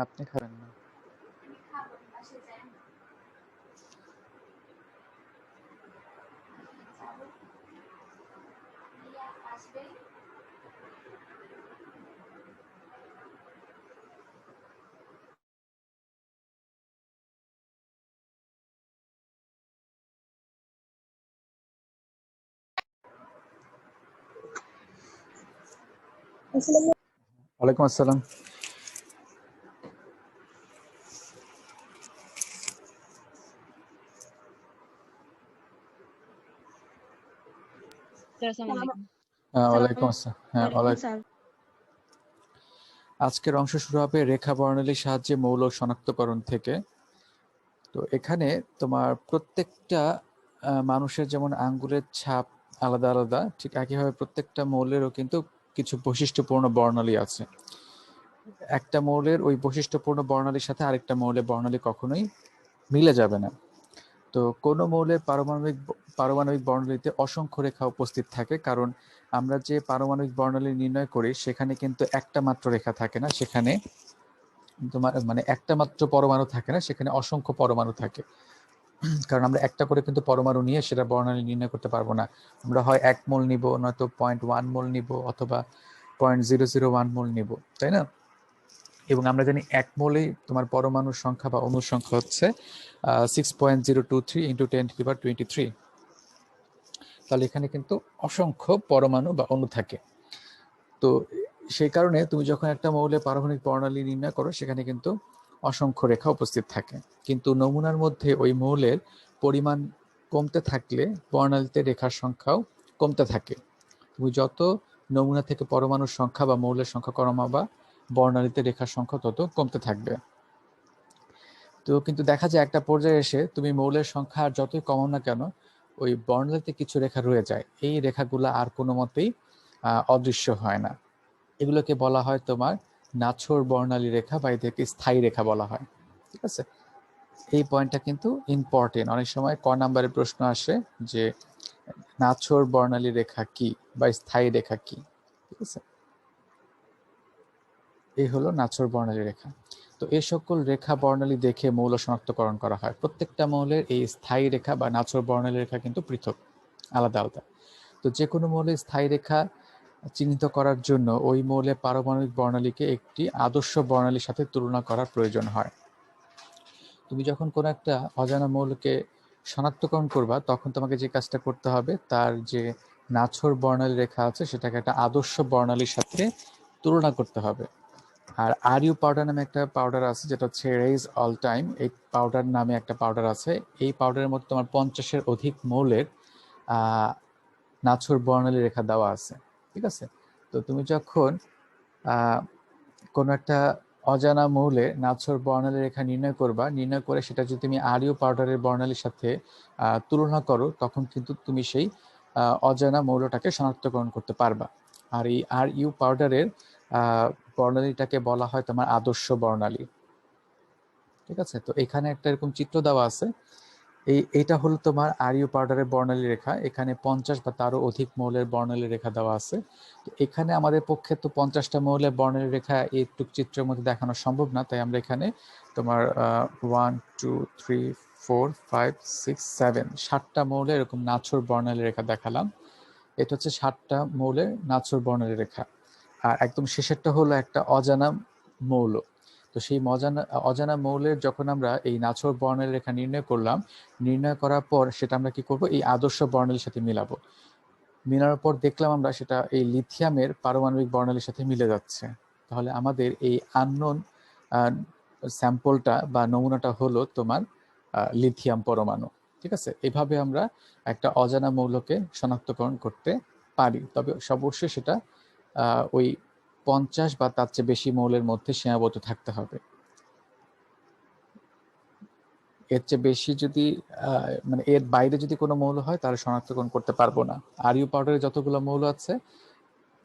আপনি খাবেন না? ওয়ালাইকুম আসসালাম। ওয়ালাইকুম আসসালাম। হ্যাঁ, আজকের অংশ শুরু হবে রেখা বর্ণালীর সাহায্যে মৌল শনাক্তকরণ থেকে। তো এখানে তোমার প্রত্যেকটা মানুষের যেমন আঙ্গুলের ছাপ আলাদা আলাদা, ঠিক একইভাবে প্রত্যেকটা মৌলেরও কিন্তু কিছু বৈশিষ্ট্যপূর্ণ বর্ণালী আছে। একটা মৌলের ওই বৈশিষ্ট্যপূর্ণ বর্ণালীর সাথে আরেকটা মৌলের বর্ণালী কখনোই মিলে যাবে না। তো কোনো মৌলের পারমাণবিক বর্ণালীতে অসংখ্য রেখা উপস্থিত থাকে, কারণ আমরা যে পারমাণবিক বর্ণালী নির্ণয় করি সেখানে কিন্তু একটা মাত্র রেখা থাকে না, সেখানে তোমার মানে একটা মাত্র পরমাণু থাকে না, সেখানে অসংখ্য পরমাণু থাকে। কারণ আমরা একটা করে কিন্তু পরমাণু নিয়ে সেটা বর্ণালী নির্ণয় করতে পারবো না। আমরা হয় 1 মোল নিব, নয়তো 0.1 মোল নিব, অথবা 0.001 মোল নিব, তাই না? এবং আমরা জানি 1 মোলে তোমার পরমাণুর সংখ্যা বা অণুর সংখ্যা হচ্ছে 6.023 × 10⁻23। তাহলে এখানে কিন্তু অসংখ্য পরমাণু বা অণু থাকে। তো সেই কারণে তুমি যখন একটা মৌলের পারমাণবিক বর্ণালী নির্ণয় করো সেখানে কিন্তু অসংখ্য রেখা উপস্থিত থাকে, কিন্তু নমুনার মধ্যে ওই মৌলের পরিমাণ কমতে থাকলে বর্ণালীতে রেখার সংখ্যাও কমতে থাকে। তুমি যত নমুনা থেকে পরমাণুর সংখ্যা বা মৌলের সংখ্যা কমাবা, বর্ণালীতে রেখার সংখ্যা তত কমতে থাকবে। তো কিন্তু দেখা যায় একটা পর্যায়ে এসে তুমি মৌলের সংখ্যা আর যতই কমাও না কেন, ওই বর্ণালীতে কিছু রেখা রয়ে যায়। এই রেখাগুলো আর কোনো মতেই অদৃশ্য হয় না। এগুলোকে বলা হয় তোমার নাছোড় বর্ণালী রেখা, বা এদেরকে স্থায়ী রেখা বলা হয়। ঠিক আছে, এই পয়েন্টটা কিন্তু ইম্পর্টেন্ট। অনেক সময় ক নাম্বারের প্রশ্ন আসে যে নাছোড় বর্ণালী রেখা কি বা স্থায়ী রেখা কি। ঠিক আছে, এই হলো নাছোড় বর্ণালী রেখা। তো এই সকল রেখা বর্ণালী দেখে মৌল শনাক্তকরণ করা হয়। প্রত্যেকটা মৌলের এই স্থায়ী রেখা বা নাছোড় বর্ণালী রেখা কিন্তু পৃথক, আলাদা আলাদা। তো যে কোনো মৌলের স্থায়ী রেখা চিহ্নিত করার জন্য ওই মৌলের পারমাণবিক বর্ণালীকে একটি আদর্শ বর্ণালীর সাথে তুলনা করার প্রয়োজন হয়। তুমি যখন কোনো একটা অজানা মৌলকে শনাক্তকরণ করবা, তখন তোমাকে যে কাজটা করতে হবে, তার যে নাছোড় বর্ণালী রেখা আছে সেটাকে একটা আদর্শ বর্ণালীর সাথে তুলনা করতে হবে। আর আরইউ পাউডার নামে একটা পাউডার আছে, যেটা হচ্ছে রেইজ অল টাইম। এই পাউডার নামে একটা পাউডার আছে। এই পাউডারের মধ্যে তোমার 50-এর অধিক মৌলের নাছোড় বর্ণালী রেখা দেওয়া আছে। ঠিক আছে, তো তুমি যখন কোনো একটা অজানা মৌলে নাছোড় বর্ণালী রেখা নির্ণয় করবা, নির্ণয় করে সেটা যদি তুমি আরইউ পাউডারের বর্ণালীর সাথে তুলনা করো, তখন কিন্তু তুমি সেই অজানা মৌলটাকে শনাক্তকরণ করতে পারবা। আর এই আরইউ পাউডারের বর্ণালীটাকে বলা হয় তোমার আদর্শ বর্ণালী। ঠিক আছে, তো এখানে একটা এরকম চিত্র দেওয়া আছে। এইটা হলো তোমার আরইউ পাউডারের বর্ণালী রেখা। এখানে 50 বা তারও অধিক মৌলের বর্ণালী রেখা দেওয়া আছে। তো এখানে আমাদের পক্ষে তো 50টা মৌলের বর্ণালী রেখা এইটুক চিত্রের মধ্যে দেখানো সম্ভব না, তাই আমরা এখানে তোমার 1 2 3 4 5 6 7 7টা মৌলের এরকম নাছোড় বর্ণালী রেখা দেখালাম। এটা হচ্ছে 7টা মৌলের নাছোড় বর্ণালী রেখা। আর একদম শেষেরটা হলো একটা অজানা মৌল। তো সেই অজানা মৌলের যখন আমরা এই নাছোড় বর্ণালী রেখা নির্ণয় করলাম, নির্ণয় করার পর সেটা আমরা কি করব, এই আদর্শ বর্ণালীর সাথে মিলাবো। মিলানোর পর দেখলাম আমরা সেটা এই লিথিয়ামের পারমাণবিক বর্ণালীর সাথে মিলে যাচ্ছে। তাহলে আমাদের এই আননোন স্যাম্পলটা বা নমুনাটা হলো তোমার লিথিয়াম পরমাণু। ঠিক আছে, এভাবে আমরা একটা অজানা মৌলকে শনাক্তকরণ করতে পারি, তবে অবশ্যই সেটা ওই 50 বা তার চেয়ে বেশি মৌলের মধ্যে সীমাবদ্ধ থাকতে হবে। এর চেয়ে বেশি যদি মানে এর বাইরে যদি কোনো মৌল হয়, তাহলে শনাক্তকরণ করতে পারবো না। আরইউ পাউডারে যতগুলো মৌল আছে,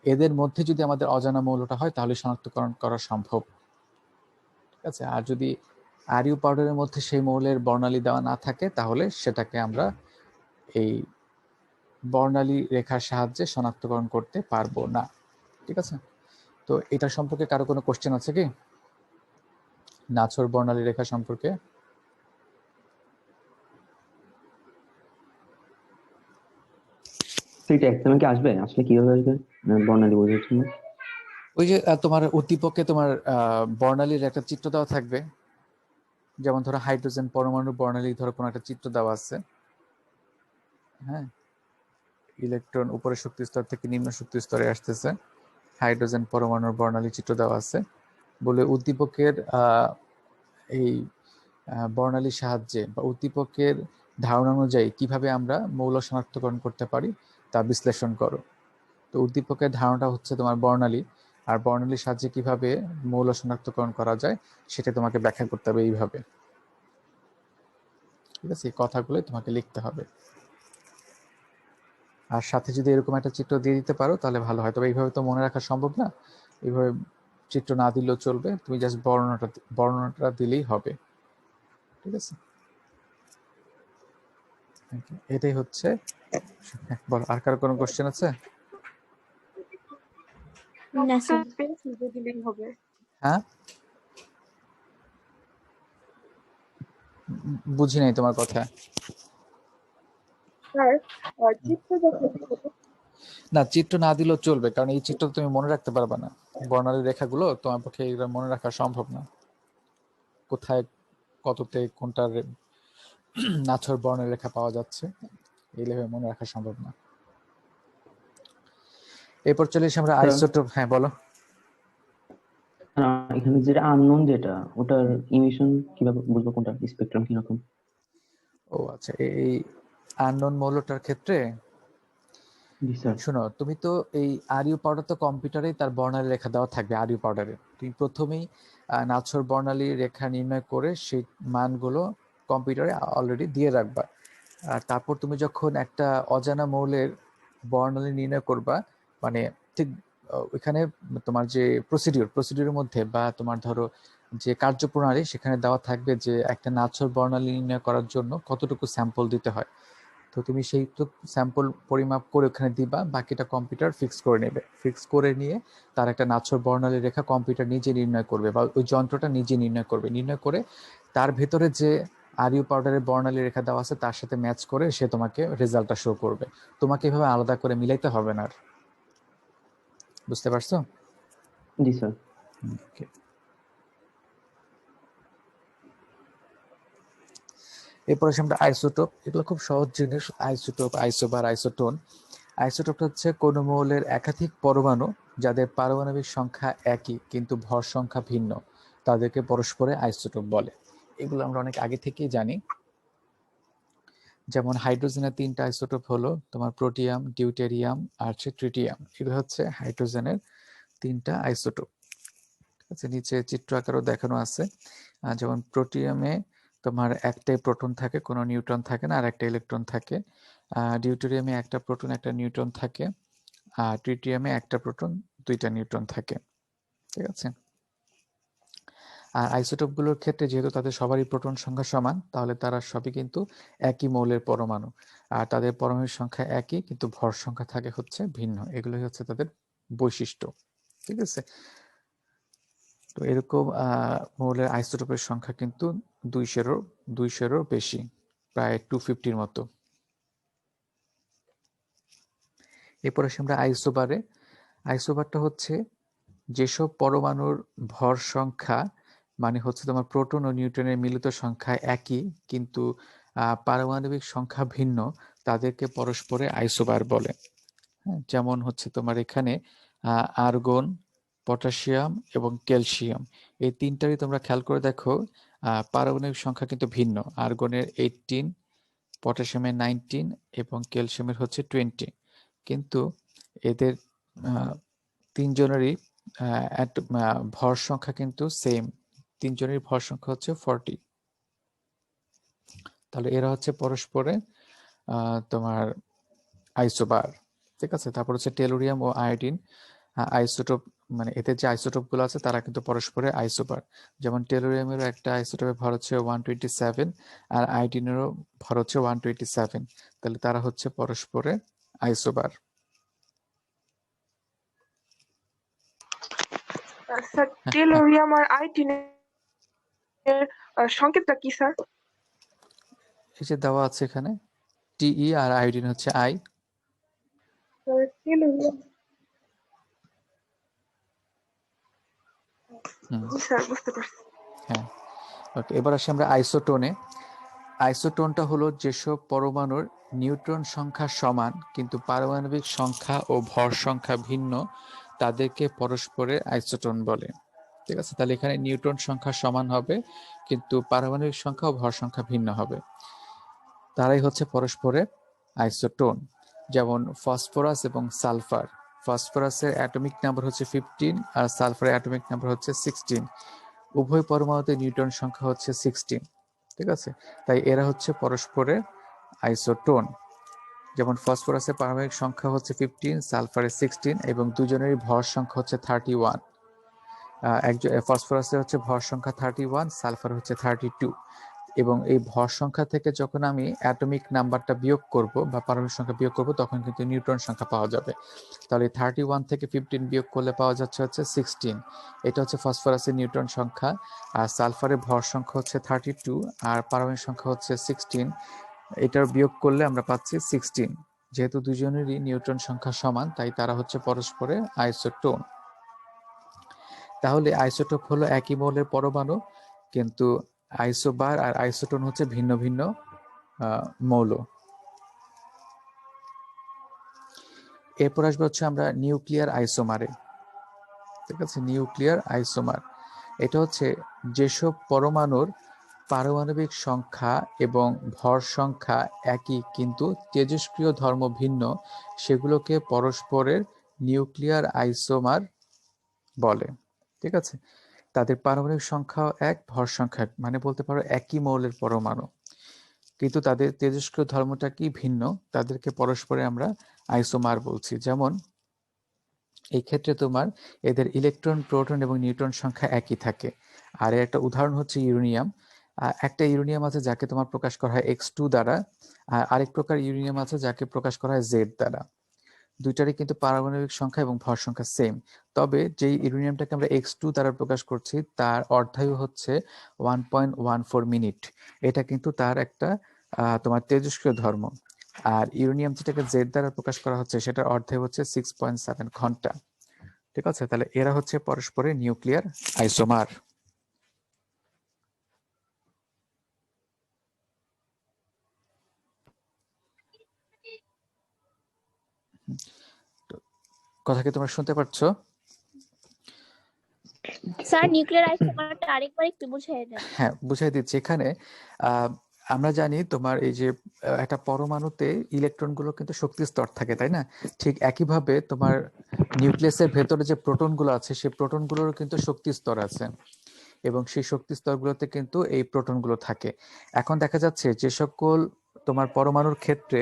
এদের মধ্যে যদি আমাদের অজানা মৌলটা হয়, তাহলে শনাক্তকরণ করা সম্ভব। ঠিক আছে, আর যদি আরইউ পাউডারের মধ্যে সেই মৌলের বর্ণালী দেওয়া না থাকে, তাহলে সেটাকে আমরা এই বর্ণালী রেখার সাহায্যে শনাক্তকরণ করতে পারবো না। ঠিক আছে, তো এটা সম্পর্কে কারো কোনো কোশ্চেন আছে কি? নাছর বর্ণালী রেখা সম্পর্কে? সেটা এক্সামে কি আসবে? আসলে কিভাবে আসবে বর্ণালী বোঝার জন্য? ওই যে তোমার উদ্দীপকে তোমার বর্ণালীর একটা চিত্র দেওয়া থাকবে, যেমন ধরো হাইড্রোজেন পরমাণু বর্ণালী, ধরো কোনো একটা চিত্র দেওয়া আছে, হ্যাঁ, ইলেকট্রন উপরের শক্তি স্তর থেকে নিম্ন শক্তি স্তরে আসতেছে, হাইড্রোজেন পরমাণুর বর্ণালী চিত্র দেওয়া আছে, বলে উদ্দীপকের এই বর্ণালীর সাহায্যে বা উদ্দীপকের ধারণা অনুযায়ী কিভাবে আমরা মৌল শনাক্তকরণ করতে পারি তা বিশ্লেষণ করো। তো উদ্দীপকের ধারণাটা হচ্ছে তোমার বর্ণালী, আর বর্ণালীর সাহায্যে কিভাবে মৌল শনাক্তকরণ করা যায় সেটা তোমাকে ব্যাখ্যা করতে হবে এইভাবে। ঠিক আছে, এই কথাগুলোই তোমাকে লিখতে হবে। আর সাথে যদি এরকম একটা চিত্র দিয়ে দিতে পারো তাহলে ভালো হয়, তবে এইভাবে তো মনে রাখা সম্ভব না, এইভাবে চিত্র না দিলেও চলবে, তুমি জাস্ট বর্ণনাটা দিলেই হবে। ঠিক আছে, এটাই হচ্ছে। বল, আর কারো কোনো কোশ্চেন আছে? না স্যার। হ্যাঁ, বুঝি নাই তোমার কথা। না, চিত্র না দিলেও চলবে, কারণ এই চিত্র তুমি মনে রাখতে পারবে না, বর্ণালী রেখাগুলো তোমার পক্ষে এগুলো মনে রাখা সম্ভব না, কোথায় কততে কোনটা নাছর বর্ণের রেখা পাওয়া যাচ্ছে, এইভাবে মনে রাখা সম্ভব না। এরপর চলে এসে আমরা আইসোটোপ। হ্যাঁ বলো। এখানে যেটা আননোন, যেটা ওটার ইমিশন কিভাবে বুঝবো, কোনটা স্পেকট্রাম কিরকম? ও আচ্ছা, এই আননোন মৌলটার ক্ষেত্রে জি স্যার। শোনো, তুমি তো এই আরইউ পাউডার তো কম্পিউটারেই তার বর্ণালী রেখা দেওয়া থাকবে আরইউ পাউডারে, তুমি প্রথমেই নাছর বর্ণালী রেখা নির্ণয় করে সেই মানগুলো কম্পিউটারে অলরেডি দিয়ে রাখবা। আর তারপর তুমি যখন একটা অজানা মৌলের বর্ণালী নির্ণয় করবা, মানে ঠিক ওইখানে তোমার যে প্রসিডিউরের মধ্যে বা তোমার ধরো যে কার্যপ্রণালী, সেখানে দেওয়া থাকবে যে একটা নাছর বর্ণালী নির্ণয় করার জন্য কতটুকু স্যাম্পল দিতে হয়। তো তুমি সেই স্যাম্পল পরিমাপ করে ওখানে দিবা, বাকিটা কম্পিউটার ফিক্স করে নেবে, ফিক্স করে নিয়ে তার একটা নাছর বর্ণালী রেখা কম্পিউটার নিজে নির্ণয় করবে, বা ওই যন্ত্রটা নিজে নির্ণয় করবে, নির্ণয় করে তার ভেতরে যে আরইউ পাউডারের বর্ণালী রেখা দেওয়া আছে তার সাথে ম্যাচ করে সে তোমাকে রেজাল্টটা শো করবে। তোমাকে এভাবে আলাদা করে মিলাইতে হবে না আর। বুঝতে পারছো? জি স্যার। এরপরে আমরা আইসোটোপ, এগুলো খুব সহজ জিনিস। Isotope, isobar, isotone. আইসোটোপটা হচ্ছে কোনো মৌলের একাধিক পরমাণু যাদের পারমাণবিক সংখ্যা একই কিন্তু ভর সংখ্যা ভিন্ন, তাদেরকে পরস্পরে আইসোটোপ বলে। এগুলো আমরা অনেক আগে থেকেই জানি। যেমন হাইড্রোজেনের 3টা আইসোটোপ হলো তোমার প্রোটিয়াম, ডিউটেরিয়াম আর ট্রিটিয়াম। এগুলো হচ্ছে হাইড্রোজেনের 3টা আইসোটোপ। আচ্ছা, নিচে চিত্র আকারেও দেখানো আছে। যেমন প্রোটিয়ামে তোমার একটাই প্রোটন থাকে, কোনো নিউট্রন থাকে না, আর একটা ইলেকট্রন থাকে। ডিউটেরিয়ামে একটা প্রোটন একটা নিউট্রন থাকে, আর ট্রিটিয়ামে একটা প্রোটন 2টা নিউট্রন থাকে। ঠিক আছে, আর আইসোটোপগুলোর ক্ষেত্রে যেহেতু তাদের সবারই প্রোটন সংখ্যা সমান, তাহলে তারা সবই কিন্তু একই মৌলের পরমাণু, আর তাদের পরমাণুর সংখ্যা একই কিন্তু ভর সংখ্যা থাকে হচ্ছে ভিন্ন। এগুলোই হচ্ছে তাদের বৈশিষ্ট্য। ঠিক আছে, তো এরকম মৌলের আইসোটোপের সংখ্যা কিন্তু 200-এরও বেশি, প্রায় 250-র মতো। এরপর আসি আমরা আইসোবারে। আইসোবারটা হচ্ছে যেসব পরমাণুর ভর সংখ্যা, মানে হচ্ছে তোমার প্রোটন ও নিউট্রনের মিলিত সংখ্যা একই কিন্তু পারমাণবিক সংখ্যা ভিন্ন, তাদেরকে পরস্পরে আইসোবার বলে। হ্যাঁ, যেমন হচ্ছে তোমার এখানে আর্গন, পটাশিয়াম এবং ক্যালসিয়াম, এই তিনটারই তোমরা খেয়াল করে দেখো পারমাণবিক সংখ্যা কিন্তু ভিন্ন। আর্গনের 18, পটাশিয়ামের 19 এবং ক্যালসিয়ামের হচ্ছে 20, কিন্তু এদের তিনজনেরই ভর সংখ্যা কিন্তু সেম, তিনজনের ভর সংখ্যা হচ্ছে 40। তাহলে এরা হচ্ছে পরস্পরে তোমার আইসোবার। ঠিক আছে, তারপর হচ্ছে টেলুরিয়াম ও আয়োডিন আইসোটোপ, মানে এতে যে আইসোটোপ গুলো আছে তারা কিন্তু পরস্পরে আইসোবার। যেমন টেলুরিয়ামেরও একটা আইসোটোপের ভর হচ্ছে 127, আর আয়োডিনেরও ভর হচ্ছে 127, তাহলে তারা হচ্ছে পরস্পরে আইসোবার। স্যার টেলুরিয়াম আর আয়োডিন এর সংকেতটা কি স্যার? এই যে দেওয়া আছে এখানে টিই আর আয়োডিন হচ্ছে আই। স্যার বুঝতে পারছি। হ্যাঁ, ওকে। এবার আসি আমরা আইসোটোনে। আইসোটোনটা হলো যেসব পরমাণুর নিউট্রন সংখ্যা সমান কিন্তু পারমাণবিক সংখ্যা ও ভর সংখ্যা ভিন্ন তাদেরকে পরস্পরের আইসোটোন বলে। ঠিক আছে, তাহলে এখানে নিউট্রন সংখ্যা সমান হবে কিন্তু পারমাণবিক সংখ্যা ও ভর সংখ্যা ভিন্ন হবে, তারাই হচ্ছে পরস্পরের আইসোটোন। যেমন ফসফরাস এবং সালফার, ফসফরাসের অ্যাটমিক নাম্বার হচ্ছে 15 আর সালফারের অ্যাটমিক নাম্বার হচ্ছে 16। উভয় পরমাণুতে নিউট্রন সংখ্যা হচ্ছে 16। ঠিক আছে, তাই এরা হচ্ছে পরস্পরের আইসোটোন। যেমন ফসফরাসের পারমাণবিক সংখ্যা হচ্ছে 15, সালফারের 16 এবং দুজনেরই ভর সংখ্যা হচ্ছে 31। ফসফরাসের হচ্ছে ভর সংখ্যা 31, সালফার হচ্ছে 32। এবং এই ভর সংখ্যা থেকে যখন আমি অ্যাটমিক নাম্বারটা বিয়োগ করব বা পারমাণবিক সংখ্যা বিয়োগ করব তখন কিন্তু নিউট্রন সংখ্যা পাওয়া যাবে। তাহলে 31 থেকে 15 বিয়োগ করলে পাওয়া যাচ্ছে হচ্ছে 16। এটা হচ্ছে ফসফরাসের নিউট্রন সংখ্যা। আর সালফারের ভর সংখ্যা হচ্ছে 32 আর পারমাণবিক সংখ্যা হচ্ছে 16। এটার বিয়োগ করলে আমরা পাচ্ছি 16। যেহেতু দুজনেরই নিউট্রন সংখ্যা সমান তাই তারা হচ্ছে পরস্পরের আইসোটোন। তাহলে আইসোটোপ হলো একই মৌলের পরমাণু, কিন্তু আইসোবার আর আইসোটোন হচ্ছে ভিন্ন ভিন্ন মৌল। এরপর আসবে হচ্ছে আমরা নিউক্লিয়ার আইসোমারে। ঠিক আছে, নিউক্লিয়ার আইসোমার এটা হচ্ছে যেসব পরমাণুর পারমাণবিক সংখ্যা এবং ভর সংখ্যা একই কিন্তু তেজস্ক্রিয় ধর্ম ভিন্ন সেগুলোকে পরস্পরের নিউক্লিয়ার আইসোমার বলে। ঠিক আছে, তাদের পারমাণবিক সংখ্যা এক, ভর সংখ্যা এক, মানে বলতে পারো একই মৌলের পরমাণু কিন্তু তাদের তেজস্ক্রিয় ধর্মটা কি ভিন্ন, তাদেরকে পরস্পরে আমরা আইসোমার বলছি। যেমন এই ক্ষেত্রে তোমার এদের ইলেকট্রন, প্রোটন এবং নিউট্রন সংখ্যা একই থাকে। আর এর একটা উদাহরণ হচ্ছে ইউরেনিয়াম। একটা ইউরেনিয়াম আছে যাকে তোমার প্রকাশ করা হয় X2 দ্বারা, আর আরেক প্রকার ইউরেনিয়াম আছে যাকে প্রকাশ করা হয় Z দ্বারা। দুইটারই কিন্তু পারমাণবিক সংখ্যা এবং ভর সংখ্যা সেম। তবে যেই ইউরেনিয়ামটাকে আমরা X2 দ্বারা প্রকাশ করছি তার অর্ধায়ু হচ্ছে 1.14 মিনিট। এটা কিন্তু তার একটা তোমার তেজস্ক্রিয় ধর্ম। আর ইউরেনিয়াম যেটাকে Z দ্বারা প্রকাশ করা হচ্ছে সেটার অর্ধায়ু হচ্ছে 6.7 ঘন্টা। ঠিক আছে, তাহলে এরা হচ্ছে পরস্পরের নিউক্লিয়ার আইসোমার। কথা কি তোমরা শুনতে পাচ্ছ? স্যার নিউক্লিয়ার আইসোমারটা আরেকবার একটু বুঝিয়ে দেন। হ্যাঁ, বুঝাই দিচ্ছি। এখানে আমরা জানি তোমার এই যে একটা পরমাণুতে ইলেকট্রনগুলো কিন্তু শক্তি স্তর থাকে, তাই না? ঠিক একইভাবে তোমার নিউক্লিয়াসের ভেতরে যে প্রোটনগুলো আছে সেই প্রোটনগুলোরও কিন্তু শক্তি স্তর আছে এবং সেই শক্তি স্তরগুলোতে কিন্তু এই প্রোটনগুলো থাকে। এখন দেখা যাচ্ছে যে সকল তোমার পরমাণুর ক্ষেত্রে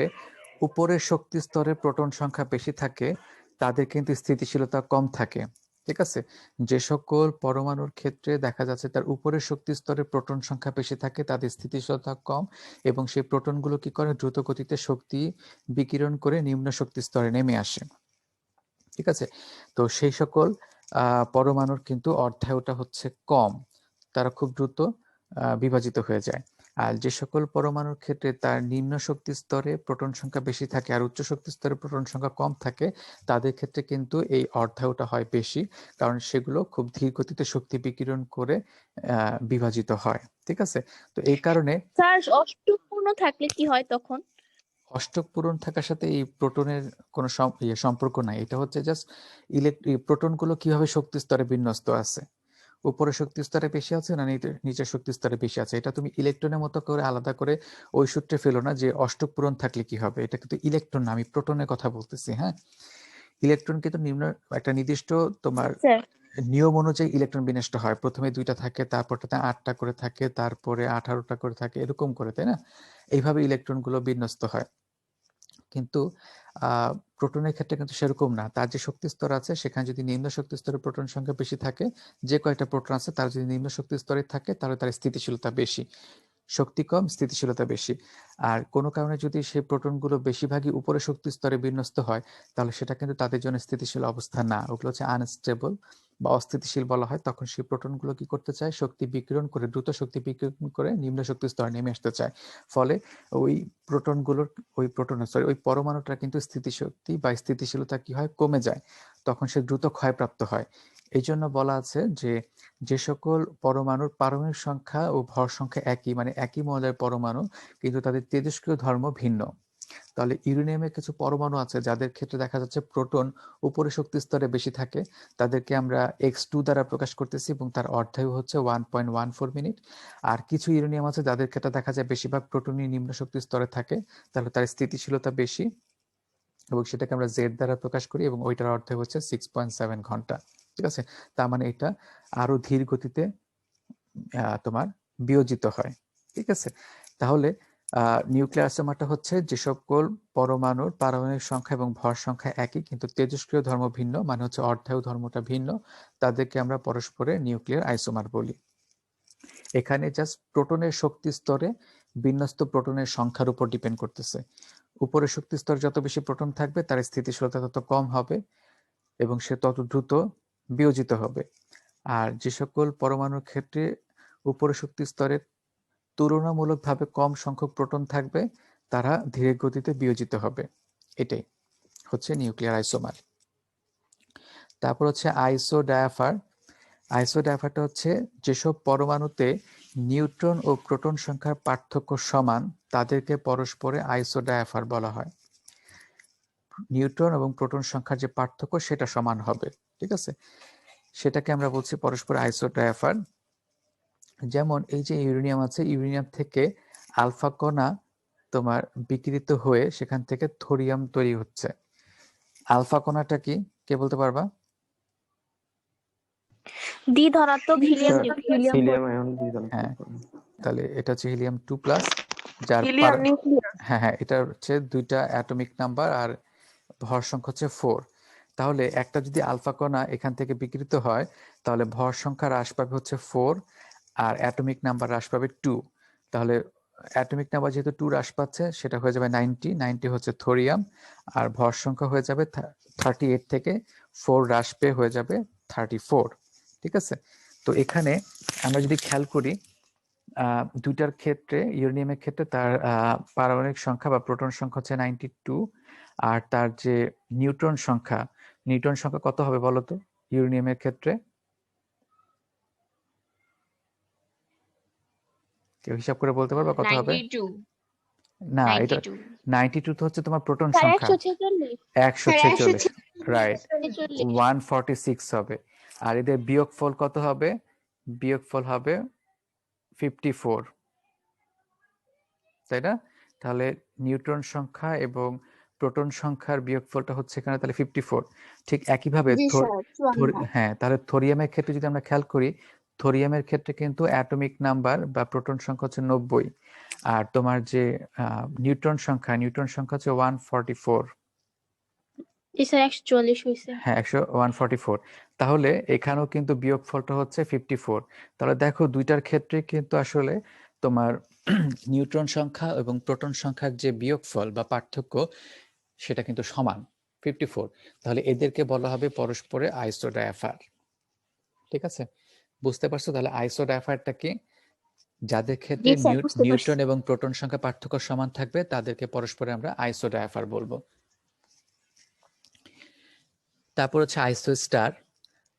উপরের শক্তি স্তরে প্রোটন সংখ্যা বেশি থাকে তাদের কিন্তু স্থিতিশীলতা কম থাকে। ঠিক আছে, যে সকল পরমাণুর ক্ষেত্রে দেখা যাচ্ছে তার উপরের শক্তি স্তরে প্রোটন সংখ্যা বেশি থাকে তাদের স্থিতিশীলতা কম এবং সেই প্রোটনগুলো কি করে দ্রুত গতিতে শক্তি বিকিরণ করে নিম্ন শক্তি স্তরে নেমে আসে। ঠিক আছে, তো সেই সকল পরমাণুর কিন্তু অর্ধায়ুটা হচ্ছে কম, তারা খুব দ্রুত বিভাজিত হয়ে যায়। আর যে সকল পরমাণুর ক্ষেত্রে তার নিম্ন শক্তি স্তরে প্রোটন সংখ্যা বেশি থাকে আর উচ্চ শক্তি স্তরে প্রোটন সংখ্যা কম থাকে তাদের ক্ষেত্রে কিন্তু এই অর্ধায়ুটা হয় বেশি, কারণ সেগুলো খুব ধীর গতিতে শক্তি বিকিরণ করে বিভাজিত হয়। ঠিক আছে, তো এই কারণে স্যার অষ্টক পূর্ণ থাকলে কি হয় তখন? অষ্টক পূরণ থাকার সাথে এই প্রোটনের কোনো সম্পর্ক নাই। এটা হচ্ছে জাস্ট প্রোটনগুলো কিভাবে শক্তি স্তরে বিন্যস্ত আছে, উপরে শক্তি স্তরে বেশি আছে না নিচের শক্তি স্তরে বেশি আছে, এটা তুমি ইলেকট্রনের মতো করে আলাদা করে ওই সূত্রে ফেলো না যে অষ্টক পূরণ থাকলে কি হবে। এটা কিন্তু ইলেকট্রন না, আমি প্রোটনের কথা বলতেছি। হ্যাঁ, ইলেকট্রন কিন্তু নিম্ন একটা নির্দিষ্ট তোমার স্যার নিয়ম অনুযায়ী ইলেকট্রন বিনষ্ট হয়। প্রথমে 2টা থাকে, তারপরটাতে 8টা করে থাকে, তারপরে 18টা করে থাকে, এরকম করে, তাই না? এইভাবে ইলেকট্রনগুলো বিন্যস্ত হয়। কিন্তু প্রোটনের ক্ষেত্রে কিন্তু সেরকম না। তার যে শক্তি স্তর আছে সেখানে যদি নিম্ন শক্তি স্তরে প্রোটন সংখ্যা বেশি থাকে, যে কয়টা প্রোটন আছে তার যদি নিম্ন শক্তি স্তরে থাকে তাহলে তার স্থিতিশীলতা বেশি। শক্তি কম, স্থিতিশীলতা বেশি। আর কোনো কারণে যদি সেই প্রোটনগুলো বেশিরভাগই উপরে শক্তি স্তরে বিন্যস্ত হয়, তাহলে সেটা কিন্তু তাদের জন্য স্থিতিশীল অবস্থা না, ওগুলো হচ্ছে আনস্টেবল বা অস্থিতিশীল বলা হয়। তখন সেই প্রোটনগুলো কি করতে চায়, শক্তি বিকিরণ করে, দ্রুত শক্তি বিকিরণ করে নিম্ন শক্তি স্তরে নেমে আসতে চায়। ফলে ওই ওই পরমাণুটা কিন্তু স্থিতিশক্তি বা স্থিতিশীলতা কি হয়, কমে যায়, তখন সে দ্রুত ক্ষয়প্রাপ্ত হয়। এই জন্য বলা আছে যে সকল পরমাণুর পারমাণবিক সংখ্যা ও ভর সংখ্যা একই, মানে একই মৌলের পরমাণু, কিন্তু তাদের তেজস্ক্রিয় ধর্ম ভিন্ন। তাহলে ইউরেনিয়ামের কিছু পরমাণু আছে যাদের ক্ষেত্রে দেখা যাচ্ছে প্রোটন উপরে শক্তি স্তরে বেশি থাকে, তাদেরকে আমরা x2 দ্বারা প্রকাশ করতেছি এবং তার অর্ধায়ু হচ্ছে 1.14 মিনিট। আর কিছু ইউরেনিয়াম আছে যাদের ক্ষেত্রে দেখা যায় বেশিরভাগ প্রোটনই নিম্ন শক্তি স্তরে থাকে, তাহলে তার স্থিতিশীলতা বেশি এবং সেটাকে আমরা জেড দ্বারা প্রকাশ করি এবং ওইটার অর্থ হচ্ছে 6.7 ঘন্টা। ঠিক আছে, তার মানে এটা আরো ধীর গতিতে তোমার বিয়োজিত হয়। ঠিক আছে, তাহলে নিউক্লিয়ার আইসোমারটা হচ্ছে যে সকল পরমাণুর পারমাণবিক সংখ্যা এবং ভর সংখ্যা একই কিন্তু তেজস্ক্রিয় ধর্ম ভিন্ন, মানে হচ্ছে অর্ধায়ু ধর্মটা ভিন্ন, তাদেরকে আমরা পরস্পরের নিউক্লিয়ার আইসোমার বলি। এখানে জাস্ট প্রোটনের শক্তি স্তরে বিন্যস্ত প্রোটনের সংখ্যার উপর ডিপেন্ড করতেছে। উপরের শক্তি স্তরে যত বেশি প্রোটন থাকবে তার স্থিতিশীলতা তত কম হবে এবং সে তত দ্রুত বিয়োজিত হবে। আর যে সকল পরমাণুর ক্ষেত্রে উপরের শক্তি স্তরে তুলনামূলকভাবে কম সংখ্যক প্রোটন থাকবে, তারা ধীরে গতিতে বিয়োজিত হবে। এটাই হচ্ছে নিউক্লিয়ার আইসোমার। তারপর হচ্ছে আইসোডায়াফার। আইসোডায়াফারটা হচ্ছে যেসব পরমাণুতে নিউট্রন ও প্রোটন সংখ্যার পার্থক্য সমান, তাদেরকে পরস্পরে আইসোডায়াফার বলা হয়। নিউট্রন এবং প্রোটন সংখ্যার যে পার্থক্য সেটা সমান হবে, ঠিক আছে, সেটাকে আমরা বলছি পরস্পর আইসোডায়াফার। যেমন এই যে ইউরেনিয়াম আছে, ইউরেনিয়াম থেকে আলফা কণা তোমার বিকিরিত হয়ে সেখান থেকে থোরিয়াম তৈরি হচ্ছে। আলফা কণাটা কি, কে বলতে পারবা? দ্বি ধনাত্মক helium sir, nucleus. Helium ion দ্বিধন। হ্যাঁ, তাহলে এটা হচ্ছে হিলিয়াম 2+, যার হিলিয়াম নিউক্লিয়াস। হ্যাঁ, এটা হচ্ছে 2টা অ্যাটমিক নাম্বার আর ভর সংখ্যা হচ্ছে 4। তাহলে একটা যদি আলফা কণা এখান থেকে বিকৃত হয়, তাহলে ভর সংখ্যা হ্রাস পাবে হচ্ছে 4 আর অ্যাটমিক নাম্বার হ্রাস পাবে 2। তাহলে অ্যাটমিক নাম্বার যেহেতু 2 হ্রাস পাচ্ছে, সেটা হয়ে যাবে 90 হচ্ছে থোরিয়াম, আর ভর সংখ্যা হয়ে যাবে 38 থেকে 4 হ্রাস পেয়ে হয়ে যাবে 34। ঠিক আছে, তো এখানে আমরা যদি খেয়াল করি দুইটার ক্ষেত্রে, ইউরেনিয়ামের ক্ষেত্রে তার পারমাণবিক সংখ্যা বা প্রোটন সংখ্যা হচ্ছে 92, আর তার যে নিউট্রন সংখ্যা কত হবে বলো তো ইউরেনিয়ামের ক্ষেত্রে? কেউ হিসাব করে বলতে পারবা কত হবে? 92 না, এটা 92 92 তো হচ্ছে তোমার প্রোটন স্যার সংখ্যা। 146। 146, রাইট, 146। 146 হবে। আর এদের বিয়োগফল কত হবে? বিয়োগফল হবে 54, তাই না? তাহলে নিউট্রন সংখ্যা এবং প্রোটন সংখ্যার বিয়োগফলটা হচ্ছে এখানে তাহলে 54। ঠিক একইভাবে জি স্যার 54 হ্যাঁ, তাহলে থোরিয়ামের ক্ষেত্রে যদি আমরা খেয়াল করি, থোরিয়ামের ক্ষেত্রে কিন্তু অ্যাটমিক নাম্বার বা প্রোটন সংখ্যা হচ্ছে 90, আর তোমার যে নিউট্রন সংখ্যা হচ্ছে 144। জি স্যার 144 হইছে। হ্যাঁ, 144। তাহলে এখানেও কিন্তু বিয়োগফলটা হচ্ছে 54। তাহলে দেখো দুইটার ক্ষেত্রে কিন্তু আসলে তোমার নিউট্রন সংখ্যা এবং প্রোটন সংখ্যার যে বিয়োগফল বা পার্থক্য সেটা কিন্তু সমান 54। তাহলে এদেরকে বলা হবে পরস্পরে আইসোডায়াফার। ঠিক আছে, বুঝতে পারছো? তাহলে আইসোডায়াফারটা কি? যাদের ক্ষেত্রে জি স্যার বুঝতে পারছি। নিউট্রন এবং প্রোটন সংখ্যা পার্থক্য সমান থাকবে তাদেরকে পরস্পরে আমরা আইসোডায়াফার বলবো। তারপর হচ্ছে আইসোস্টার।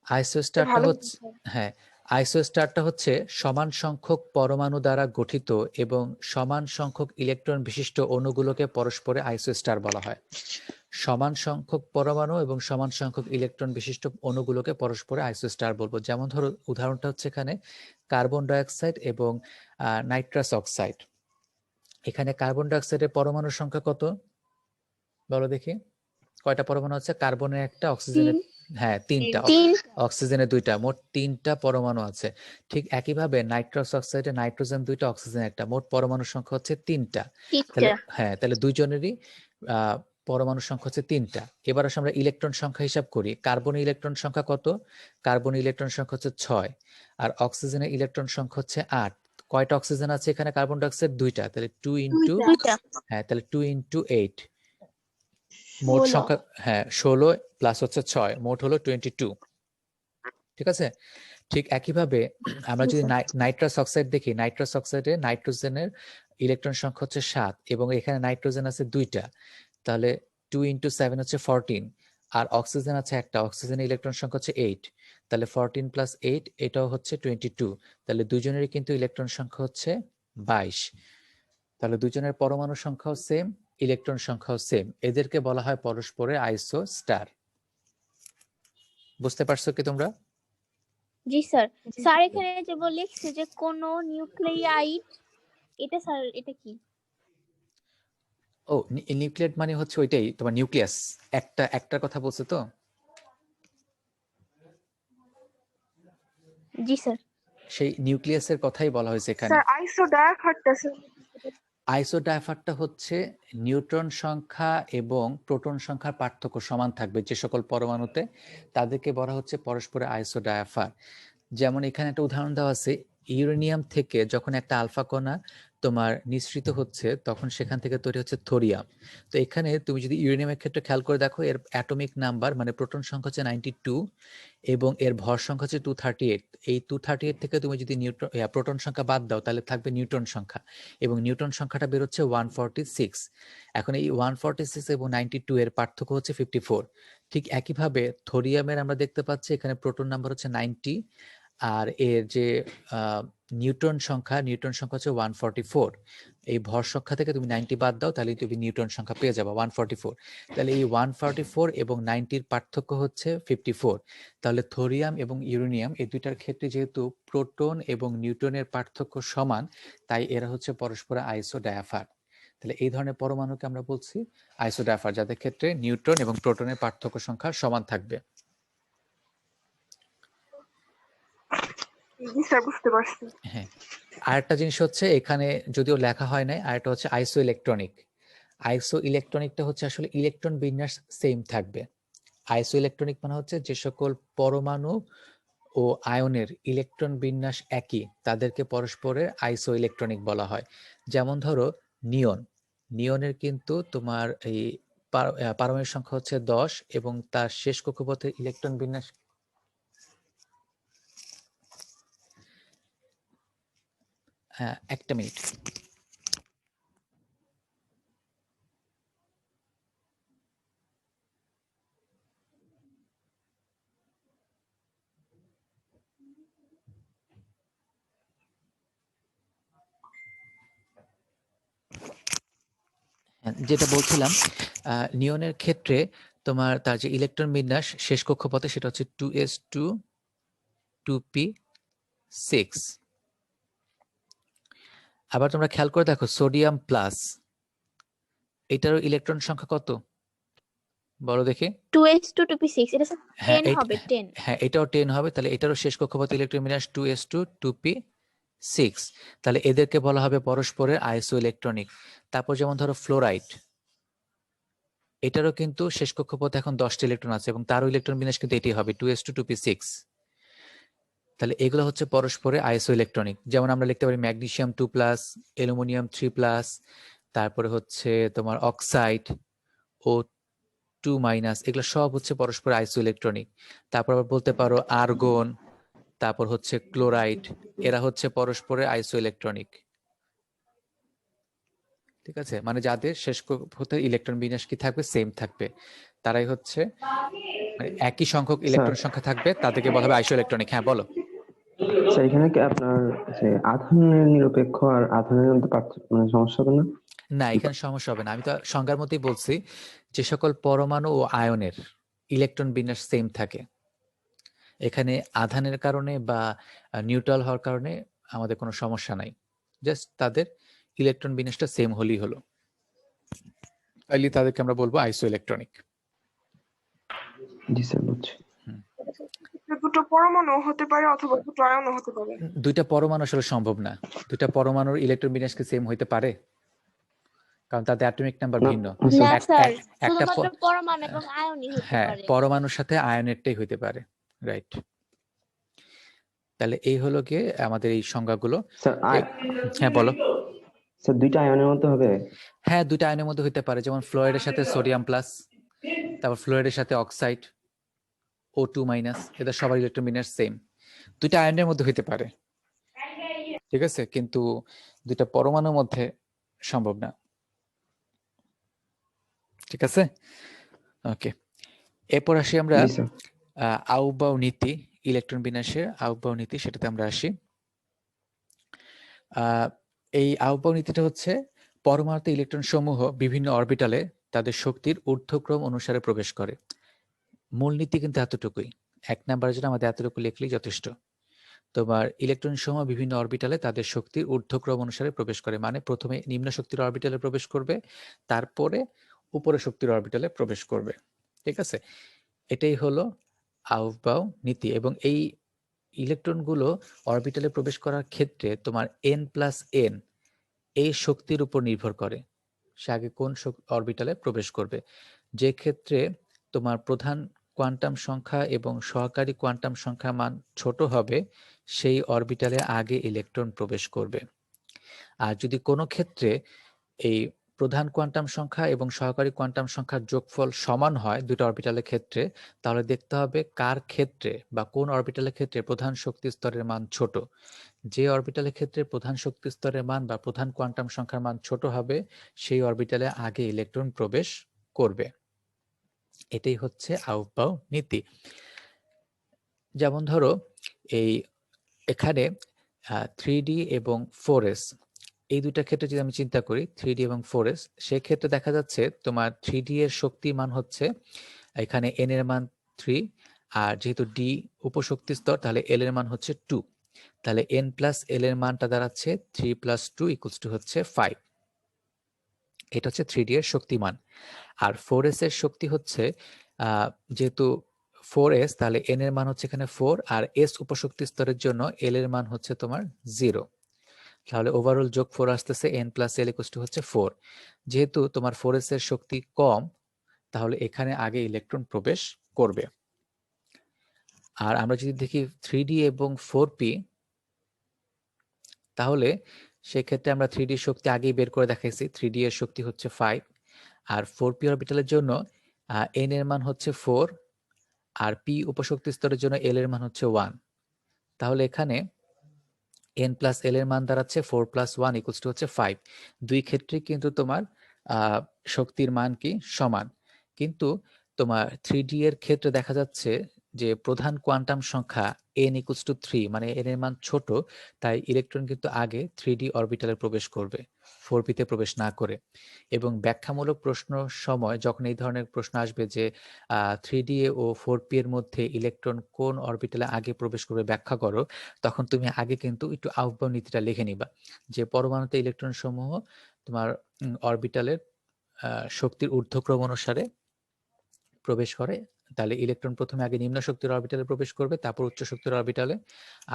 আইসোস্টারটা ভালো হচ্ছে, হ্যাঁ, আইসোস্টারটা হচ্ছে সমান সংখ্যক পরমাণু দ্বারা গঠিত এবং সমান সংখ্যক ইলেকট্রন বিশিষ্ট অণুগুলোকে পরস্পরে আইসোস্টার বলা হয়। সমান সংখ্যক পরমাণু এবং সমান সংখ্যক ইলেকট্রন বিশিষ্ট অণুগুলোকে পরস্পরে আইসোস্টার বলবো। যেমন ধরো উদাহরণটা হচ্ছে এখানে কার্বন ডাইঅক্সাইড এবং নাইট্রাস অক্সাইড। এখানে কার্বন ডাইঅক্সাইডের পরমাণুর সংখ্যা কত বলো দেখি? কয়টা পরমাণু আছে? কার্বনের একটা, অক্সিজেনের হ্যাঁ 3টা, অক্সিজেনের 2টা, মোট 3টা পরমাণু আছে। ঠিক একইভাবে নাইট্রাস অক্সাইডে নাইট্রোজেন 2টা, অক্সিজেন একটা, মোট পরমাণুর সংখ্যা হচ্ছে 3টা। তাহলে হ্যাঁ, তাহলে দুইজনেরই পরমাণুর সংখ্যা হচ্ছে 3টা। এবার আসলে আমরা ইলেকট্রন সংখ্যা হিসাব করি। কার্বনের ইলেকট্রন সংখ্যা কত? কার্বনের ইলেকট্রন সংখ্যা হচ্ছে 6, আর অক্সিজেনের ইলেকট্রন সংখ্যা হচ্ছে 8। কয়টা অক্সিজেন আছে এখানে? কার্বন ডাই অক্সাইড দুইটা, তাহলে 2 ইন্টু, দুইটা হ্যাঁ তাহলে 2 ইন্টু 8, মোট 16 সংখ্যা হ্যাঁ 16 প্লাস হচ্ছে 6, মোট হলো 22। ঠিক আছে, ঠিক একইভাবে আমরা জি যদি স্যার নাইট্রাস অক্সাইড দেখি, নাইট্রাস অক্সাইডে নাইট্রোজেনের ইলেকট্রন সংখ্যা হচ্ছে 7 এবং এখানে নাইট্রোজেন আছে দুইটা, তাহলে 2 ইন্টু 7 হচ্ছে 14, আর অক্সিজেন আছে একটা, অক্সিজেনের ইলেকট্রন সংখ্যা হচ্ছে 8, তাহলে 14 প্লাস 8 এটাও হচ্ছে 22, তাহলে দুজনেরই কিন্তু ইলেকট্রন সংখ্যা হচ্ছে 22। তাহলে দুজনের পরমাণু সংখ্যাও সেম, ইলেকট্রন সংখ্যাও সেম, এদেরকে বলা হয় পরস্পরের আইসো স্টার। বুঝতে পারছো কি তোমরা? জি স্যার স্যার এখানে যে লিখছে যে কোন নিউক্লিয়াইড, এটা স্যার এটা কি? ও নিউক্লিয়েট মানে হচ্ছে ওইটাই তোমার নিউক্লিয়াস, একটার কথা বলছে তো। জি স্যার সেই নিউক্লিয়াসের কথাই বলা হয়েছে এখানে। স্যার আইসো ডায়াফারটা স্যার আইসোডাইফারটা হচ্ছে নিউট্রন সংখ্যা এবং প্রোটন সংখ্যার পার্থক্য সমান থাকবে যে সকল পরমাণুতে, তাদেরকে বলা হচ্ছে পরস্পরের আইসোডাইফার। যেমন এখানে একটা উদাহরণ দেওয়া আছে, ইউরেনিয়াম থেকে যখন একটা আলফা কণা তোমার নিঃসৃত হচ্ছে তখন সেখান থেকে তৈরি হচ্ছে থোরিয়াম। তো এখানে তুমি যদি ইউরেনিয়ামের ক্ষেত্রে খেয়াল করে দেখো, এর অ্যাটমিক নাম্বার মানে প্রোটন সংখ্যা হচ্ছে 92 এবং এর ভর সংখ্যা হচ্ছে 238। এই 238 থেকে তুমি যদি প্রোটন সংখ্যা বাদ দাও তাহলে থাকবে নিউট্রন সংখ্যা, এবং নিউট্রন সংখ্যাটা বেরোচ্ছে 146। এখন এই 146 এবং 92 এর পার্থক্য হচ্ছে 54। ঠিক একইভাবে থোরিয়ামের আমরা দেখতে পাচ্ছি এখানে প্রোটন নাম্বার হচ্ছে 90, আর এর যে নিউট্রন সংখ্যা হচ্ছে 144। এই ভর সংখ্যা থেকে তুমি 90 বাদ দাও তাহলে তুমি নিউট্রন সংখ্যা পেয়ে যাবে 144। তাহলে এই 144 এবং 90-র পার্থক্য হচ্ছে 54। তাহলে থোরিয়াম এবং ইউরেনিয়াম এই দুইটার ক্ষেত্রে যেহেতু প্রোটন এবং নিউট্রনের পার্থক্য সমান, তাই এরা হচ্ছে পরস্পর আইসোডায়াফার। তাহলে এই ধরনের পরমাণুকে আমরা বলছি আইসোডায়াফার, যাদের ক্ষেত্রে নিউট্রন এবং প্রোটনের পার্থক্য সংখ্যা সমান থাকবে। জি স্যার বুঝতে পারছি। হ্যাঁ, আরেকটা জিনিস হচ্ছে এখানে যদিও লেখা হয় নাই, আরেকটা হচ্ছে আইসো ইলেকট্রনিক। আইসো ইলেকট্রনিকটা হচ্ছে আসলে ইলেকট্রন বিন্যাস সেম থাকবে। আইসো ইলেকট্রনিক মানে হচ্ছে যে সকল পরমাণু ও আয়নের ইলেকট্রন বিন্যাস একই, তাদেরকে পরস্পরের আইসো ইলেকট্রনিক বলা হয়। যেমন ধরো নিয়নের কিন্তু তোমার এই পারমাণবিক সংখ্যা হচ্ছে 10 এবং তার শেষ কক্ষপথের ইলেকট্রন বিন্যাস একটা মিনিট। যেটা বলছিলাম, নিয়নের ক্ষেত্রে তোমার তার যে ইলেকট্রন বিন্যাস শেষ কক্ষপথে সেটা হচ্ছে 2s2 2p6। আবার তোমরা খেয়াল করে দেখো সোডিয়াম প্লাস, এটারও ইলেকট্রন সংখ্যা কত বলো দেখি? 2s2 2p6 এটা স্যার হ্যাঁ 10 হবে 10। হ্যাঁ এটাও 10 হবে, তাহলে এটারও শেষ কক্ষপথে ইলেকট্রন বিন্যাস 2s2 2p6। তাহলে এদেরকে বলা হবে পরস্পরের আইসো ইলেকট্রনিক। তারপর যেমন ধরো ফ্লোরাইড, এটারও কিন্তু শেষ কক্ষপথে এখন 10টি ইলেকট্রন আছে এবং তারও ইলেকট্রন বিন্যাস কিন্তু এটি হবে 2s2 2p6। তাহলে এগুলো হচ্ছে পরস্পরে আইসো ইলেকট্রনিক। যেমন আমরা লিখতে পারি ম্যাগনেসিয়াম 2+, অ্যালুমিনিয়াম 3+, তারপরে হচ্ছে তোমার অক্সাইড ও 2-, এগুলো সব হচ্ছে পরস্পর আইসো ইলেকট্রনিক। তারপর আবার বলতে পারো আর্গন, তারপর হচ্ছে ক্লোরাইড, এরা হচ্ছে পরস্পরের আইসো ইলেকট্রনিক। ঠিক আছে, মানে যাদের শেষ কক্ষপথের ইলেকট্রন বিন্যাস কি থাকবে, সেম থাকবে, তারাই হচ্ছে মানে একই সংখ্যক ইলেকট্রন সংখ্যা থাকবে, তাদেরকে বলা হবে আইসো ইলেকট্রনিক। হ্যাঁ বলো। স্যার এখানে কি আপনার যে আধানের নিরপেক্ষ আর আধানের মধ্যে পার্থক্য মানে সমস্যা হবে না? না, এখানে সমস্যা হবে না, আমি তো সংজ্ঞার মধ্যেই বলছি যে সকল পরমাণু ও আয়নের ইলেকট্রন বিন্যাস সেম থাকে। এখানে আধানের কারণে বা নিউট্রাল হওয়ার কারণে আমাদের কোনো সমস্যা নাই, জাস্ট তাদের ইলেকট্রন বিন্যাসটা সেম হলেই হলো, তাইলে তাদেরকে আমরা বলবো আইসো ইলেকট্রনিক। জি স্যার বুঝছি। দুটো পরমাণু হতে পারে অথবা দুটো আয়নও হতে পারে। দুইটা পরমাণু আসলে সম্ভব না, দুইটা পরমাণুর ইলেকট্রন বিন্যাস কি সেম হইতে পারে? কারণ তাদের অ্যাটমিক নাম্বার না, ভিন্ন। স্যার। না স্যার একটা শুধুমাত্র পরমাণু এবং আয়নই হতে হ্যাঁ পারে। পরমাণুর সাথে আয়নেরটাই হইতে পারে, রাইট। তাহলে এই হলো গিয়ে আমাদের এই সংজ্ঞাগুলো। স্যার হ্যাঁ বলো। স্যার দুইটা আয়নের মধ্যে হবে? হ্যাঁ, দুইটা আয়নের মধ্যে হতে পারে, যেমন ফ্লোরাইডের সাথে সোডিয়াম প্লাস, তারপর ফ্লোরাইডের সাথে অক্সাইড O2 মাইনাস, এদের সবার ইলেকট্রন বিন্যাস সেম। দুইটা আয়নের মধ্যে হতে পারে, ঠিক আছে, কিন্তু দুইটা পরমাণুর মধ্যে সম্ভব না। ঠিক আছে, ওকে। এরপর আসি আমরা জি স্যার। আউবাউ নীতি, ইলেকট্রন বিন্যাসের আউবাউ নীতি, সেটাতে আমরা আসি। এই আউবাউ নীতিটা হচ্ছে পরমাণুতে ইলেকট্রন সমূহ বিভিন্ন অরবিটালে তাদের শক্তির ঊর্ধ্বক্রম অনুসারে প্রবেশ করে। মূলনীতি কিন্তু এতটুকুই, 1 নাম্বারের জন্য আমাদের এতটুকু লিখলেই যথেষ্ট। তোমার ইলেকট্রন সমূহ বিভিন্ন অরবিটালে তাদের শক্তির ঊর্ধ্বক্রম অনুসারে প্রবেশ করে, মানে প্রথমে নিম্ন শক্তির অরবিটালে প্রবেশ করবে, তারপরে উপরের শক্তির অরবিটালে প্রবেশ করবে। ঠিক আছে, এটাই হলো আউবাউ নীতি। এবং এই ইলেকট্রনগুলো অরবিটালে প্রবেশ করার ক্ষেত্রে তোমার n+n এই শক্তির উপর নির্ভর করে সে আগে কোন অরবিটালে প্রবেশ করবে। যে ক্ষেত্রে তোমার প্রধান কোয়ান্টাম সংখ্যা এবং সহকারী কোয়ান্টাম সংখ্যা মান ছোট হবে, সেই অরবিটালে আগে ইলেকট্রন প্রবেশ করবে। আর যদি কোনো ক্ষেত্রে এই প্রধান কোয়ান্টাম সংখ্যা এবং সহকারী কোয়ান্টাম সংখ্যার যোগফল সমান হয় দুটো অরবিটালের ক্ষেত্রে, তাহলে দেখতে হবে কার ক্ষেত্রে বা কোন অরবিটালের ক্ষেত্রে প্রধান শক্তি স্তরের মান ছোট। যে অরবিটালের ক্ষেত্রে প্রধান শক্তি স্তরের মান বা প্রধান কোয়ান্টাম সংখ্যার মান ছোট হবে, সেই অরবিটালে আগে ইলেকট্রন প্রবেশ করবে। এটাই হচ্ছে আউবাউ নীতি। যেমন ধরো এই এখানে 3D এবং 4s, এই দুইটা ক্ষেত্রে যদি আমি চিন্তা করি 3D এবং 4s, সেক্ষেত্রে দেখা যাচ্ছে তোমার 3D এর শক্তির মান হচ্ছে এখানে n এর মান 3, আর যেহেতু d উপশক্তি স্তর তাহলে l এর মান হচ্ছে 2, তাহলে n+l এর মানটা দাঁড়াচ্ছে 3 + 2 = হচ্ছে 5। এটা হচ্ছে 3D এর শক্তিমান। আর 4s এর শক্তি হচ্ছে যেহেতু 4s, তাহলে n এর মান হচ্ছে এখানে 4, আর s উপশক্তি স্তরের জন্য l এর মান হচ্ছে তোমার 0। তাহলে ওভারঅল যোগ 4 আসতেছে n+l হচ্ছে 4। যেহেতু তোমার 4s এর শক্তি কম, তাহলে এখানে আগে ইলেকট্রন প্রবেশ করবে। আর আমরা যদি দেখি 3D এবং 4p, তাহলে সেক্ষেত্রে আমরা 3D এর শক্তি আগেই বের করে দেখাইছি, 3D এর শক্তি হচ্ছে 5, আর 4p অরবিটালের জন্য n এর মান হচ্ছে 4, আর p উপশক্তি স্তরের জন্য l এর মান হচ্ছে 1। তাহলে এখানে n+l এর মান দাঁড়াচ্ছে 4 + 1 হচ্ছে 5। দুই ক্ষেত্রে কিন্তু তোমার শক্তির মান কি সমান, কিন্তু তোমার 3D এর ক্ষেত্রে দেখা যাচ্ছে যে প্রধান কোয়ান্টাম সংখ্যা n = 3, মানে n এর মান ছোট, তাই ইলেকট্রন কিন্তু আগে 3D অরবিটালে প্রবেশ করবে, 4p তে প্রবেশ না করে। এবং ব্যাখ্যামূলক প্রশ্ন সময় যখন এই ধরনের প্রশ্ন আসবে যে 3D ও 4p এর মধ্যে ইলেকট্রন কোন অরবিটালে আগে প্রবেশ করবে ব্যাখ্যা করো, তখন তুমি আগে কিন্তু একটু আউবাউ নীতিটা লিখে নিবা, যে পরমাণুতে ইলেকট্রন সমূহ তোমার অরবিটালের শক্তির ঊর্ধ্বক্রম অনুসারে প্রবেশ করে। তাহলে ইলেকট্রন প্রথমে আগে নিম্ন শক্তির অরবিটালে প্রবেশ করবে, তারপর উচ্চ শক্তির অরবিটালে।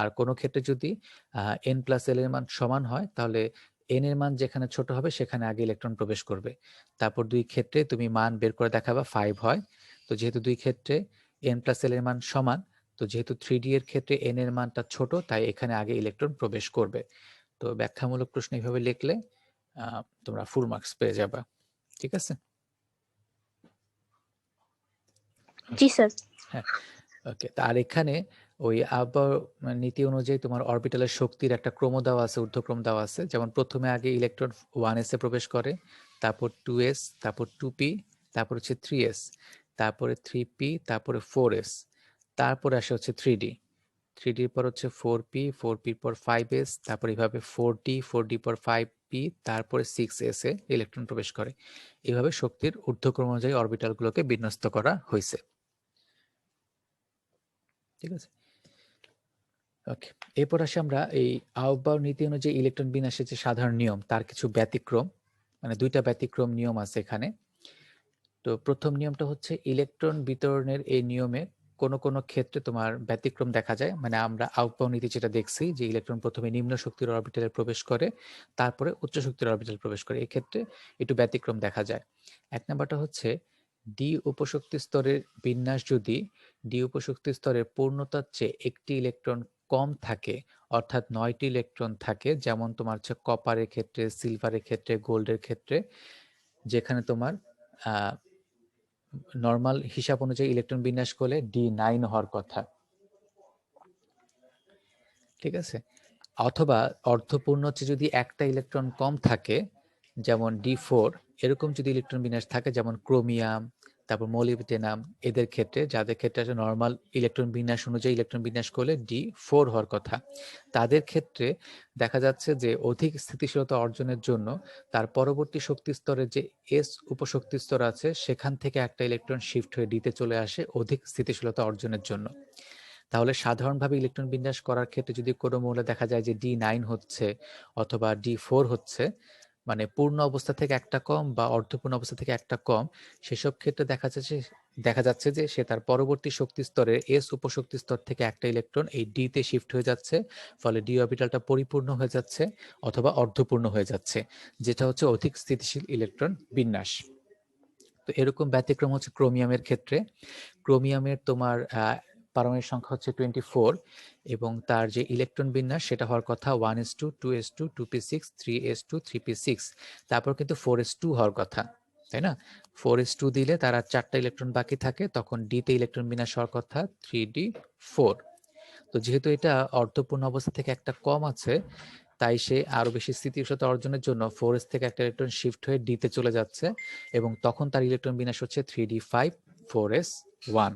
আর কোনো ক্ষেত্রে যদি n+l এর মান সমান হয়, তাহলে n এর মান যেখানে ছোট হবে সেখানে আগে ইলেকট্রন প্রবেশ করবে। তারপর দুই ক্ষেত্রে তুমি মান বের করে দেখাবা 5 হয়। তো যেহেতু দুই ক্ষেত্রে n+l এর মান সমান, তো যেহেতু 3D এর ক্ষেত্রে n এর মানটা ছোট, তাই এখানে আগে ইলেকট্রন প্রবেশ করবে। তো ব্যাখ্যামূলক প্রশ্ন এইভাবে লিখলে তোমরা ফুল মার্কস পেয়ে যাবা। ঠিক আছে? জি স্যার। হ্যাঁ, ওকে। আর এখানে ওই আবার নীতি অনুযায়ী তোমার অরবিটালের শক্তির একটা ক্রম দেওয়া আছে, ঊর্ধ্বক্রম দেওয়া আছে। যেমন প্রথমে আগে ইলেকট্রন 1s এ প্রবেশ করে, তারপর 2s, তারপর 2p, তারপর হচ্ছে 3s, তারপরে 3p, তারপরে 4s, তারপরে আসে হচ্ছে 3d, 3d এর পর হচ্ছে 4p, 4p এর পর 5s, তারপর এইভাবে 4d, 4d পর 5p, তারপরে 6s এ ইলেকট্রন প্রবেশ করে। এইভাবে শক্তির ঊর্ধ্বক্রম অনুযায়ী অরবিটালগুলোকে বিন্যস্ত করা হয়েছে। ঠিক আছে, ওকে। এরপর আসি আমরা এই আউবাউ নীতি অনুযায়ী ইলেকট্রন বিন্যাসের যে সাধারণ নিয়ম, তার কিছু ব্যতিক্রম, মানে দুইটা ব্যতিক্রম নিয়ম আছে এখানে। তো প্রথম নিয়মটা হচ্ছে ইলেকট্রন বিতরণের এই নিয়মে কোনো ক্ষেত্রে তোমার ব্যতিক্রম দেখা যায়। মানে আমরা আউবাউ নীতি যেটা দেখছি যে ইলেকট্রন প্রথমে নিম্ন শক্তির অরবিটালে প্রবেশ করে, তারপরে উচ্চ শক্তির অরবিটালে প্রবেশ করে, এই ক্ষেত্রে একটু ব্যতিক্রম দেখা যায়। এক নাম্বারটা হচ্ছে ডি উপশক্তি স্তরের বিন্যাস যদি ডি উপশক্তি স্তরের পূর্ণতার চেয়ে একটি ইলেকট্রন কম থাকে, অর্থাৎ 9টি ইলেকট্রন থাকে, যেমন তোমার হচ্ছে কপারের ক্ষেত্রে, সিলভারের ক্ষেত্রে, গোল্ডের ক্ষেত্রে, যেখানে তোমার নর্মাল হিসাব অনুযায়ী ইলেকট্রন বিন্যাস করলে D9 হওয়ার কথা, ঠিক আছে। অথবা অর্ধপূর্ণ হচ্ছে যদি একটা ইলেকট্রন কম থাকে, যেমন D4, এরকম যদি ইলেকট্রন বিন্যাস থাকে, যেমন ক্রোমিয়াম, তারপর মলিবডেনাম, এদের ক্ষেত্রে, যাদের ক্ষেত্রে আছে নর্মাল ইলেকট্রন বিন্যাস অনুযায়ী ইলেকট্রন বিন্যাস করলে D4 হওয়ার কথা, তাদের ক্ষেত্রে দেখা যাচ্ছে যে অধিক স্থিতিশীলতা অর্জনের জন্য তার পরবর্তী শক্তি স্তরের যে S উপশক্তি স্তর আছে, সেখান থেকে একটা ইলেকট্রন শিফট হয়ে D তে চলে আসে অধিক স্থিতিশীলতা অর্জনের জন্য। তাহলে সাধারণভাবে ইলেকট্রন বিন্যাস করার ক্ষেত্রে যদি কোনো মৌলে দেখা যায় যে D9 হচ্ছে অথবা D4 হচ্ছে, মানে পূর্ণ অবস্থা থেকে একটা কম বা অর্ধপূর্ণ অবস্থা থেকে একটা কম, সেসব ক্ষেত্রে দেখা যাচ্ছে যে সে তার পরবর্তী শক্তি স্তরের S উপশক্তি স্তর থেকে একটা ইলেকট্রন এই D তে শিফট হয়ে যাচ্ছে, ফলে D অরবিটালটা পরিপূর্ণ হয়ে যাচ্ছে অথবা অর্ধপূর্ণ হয়ে যাচ্ছে, যেটা হচ্ছে অধিক স্থিতিশীল ইলেকট্রন বিন্যাস। তো এরকম ব্যতিক্রম হচ্ছে ক্রোমিয়ামের ক্ষেত্রে। ক্রোমিয়ামের তোমার পারমাণবিক সংখ্যা হচ্ছে 24 এবং তার যে ইলেকট্রন বিন্যাস সেটা হওয়ার কথা 1s2 2s2 2p6 3s2 3p6, তারপর কিন্তু 4s2 হওয়ার কথা, তাই না? 4s2 দিলে তার আর 4টা ইলেকট্রন বাকি থাকে, তখন D তে ইলেকট্রন বিন্যাস হওয়ার কথা 3d4। তো যেহেতু এটা অর্ধপূর্ণ অবস্থা থেকে একটা কম আছে, তাই সে আরো বেশি স্থিতিশীলতা অর্জনের জন্য 4s থেকে একটা ইলেকট্রন শিফট হয়ে D তে চলে যাচ্ছে, এবং তখন তার ইলেকট্রন বিন্যাস হচ্ছে 3d5 4s1।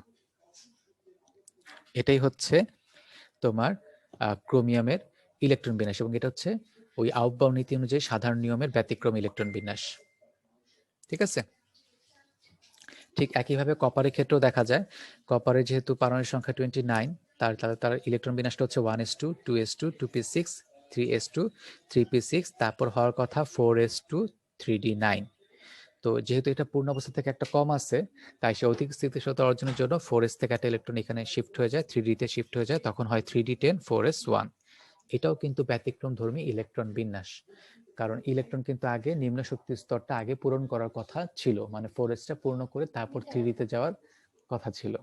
এটাই হচ্ছে তোমার ক্রোমিয়ামের ইলেকট্রন বিন্যাস, এবং এটা হচ্ছে ওই আউটবাউন্ড নীতি অনুযায়ী সাধারণ নিয়মের ব্যতিক্রম ইলেকট্রন বিন্যাস, ঠিক আছে। ঠিক একইভাবে কপারের ক্ষেত্রেও দেখা যায়, কপারের যেহেতু পারমাণবিক সংখ্যা 29, তার ইলেকট্রন বিন্যাসটা হচ্ছে 1s2 2s2 2p6 3s2 3p6, তারপর হওয়ার কথা 4s2 3d9। তো যেহেতু এটা পূর্ণ অবস্থা থেকে একটা কম আছে, তাই সে অধিক স্থিতিশীলতা অর্জনের জন্য 4s থেকে একটা ইলেকট্রন এখানে শিফট হয়ে যায়, 3d তে শিফট হয়ে যায়, তখন হয় 3d10 4s1। এটাও কিন্তু ব্যতিক্রম ধর্মী ইলেকট্রন বিন্যাস, কারণ ইলেকট্রন কিন্তু আগে নিম্ন শক্তি স্তরটা আগে পূরণ করার কথা ছিল, মানে 4sটা পূর্ণ করে তারপর 3d তে যাওয়ার কথা ছিল,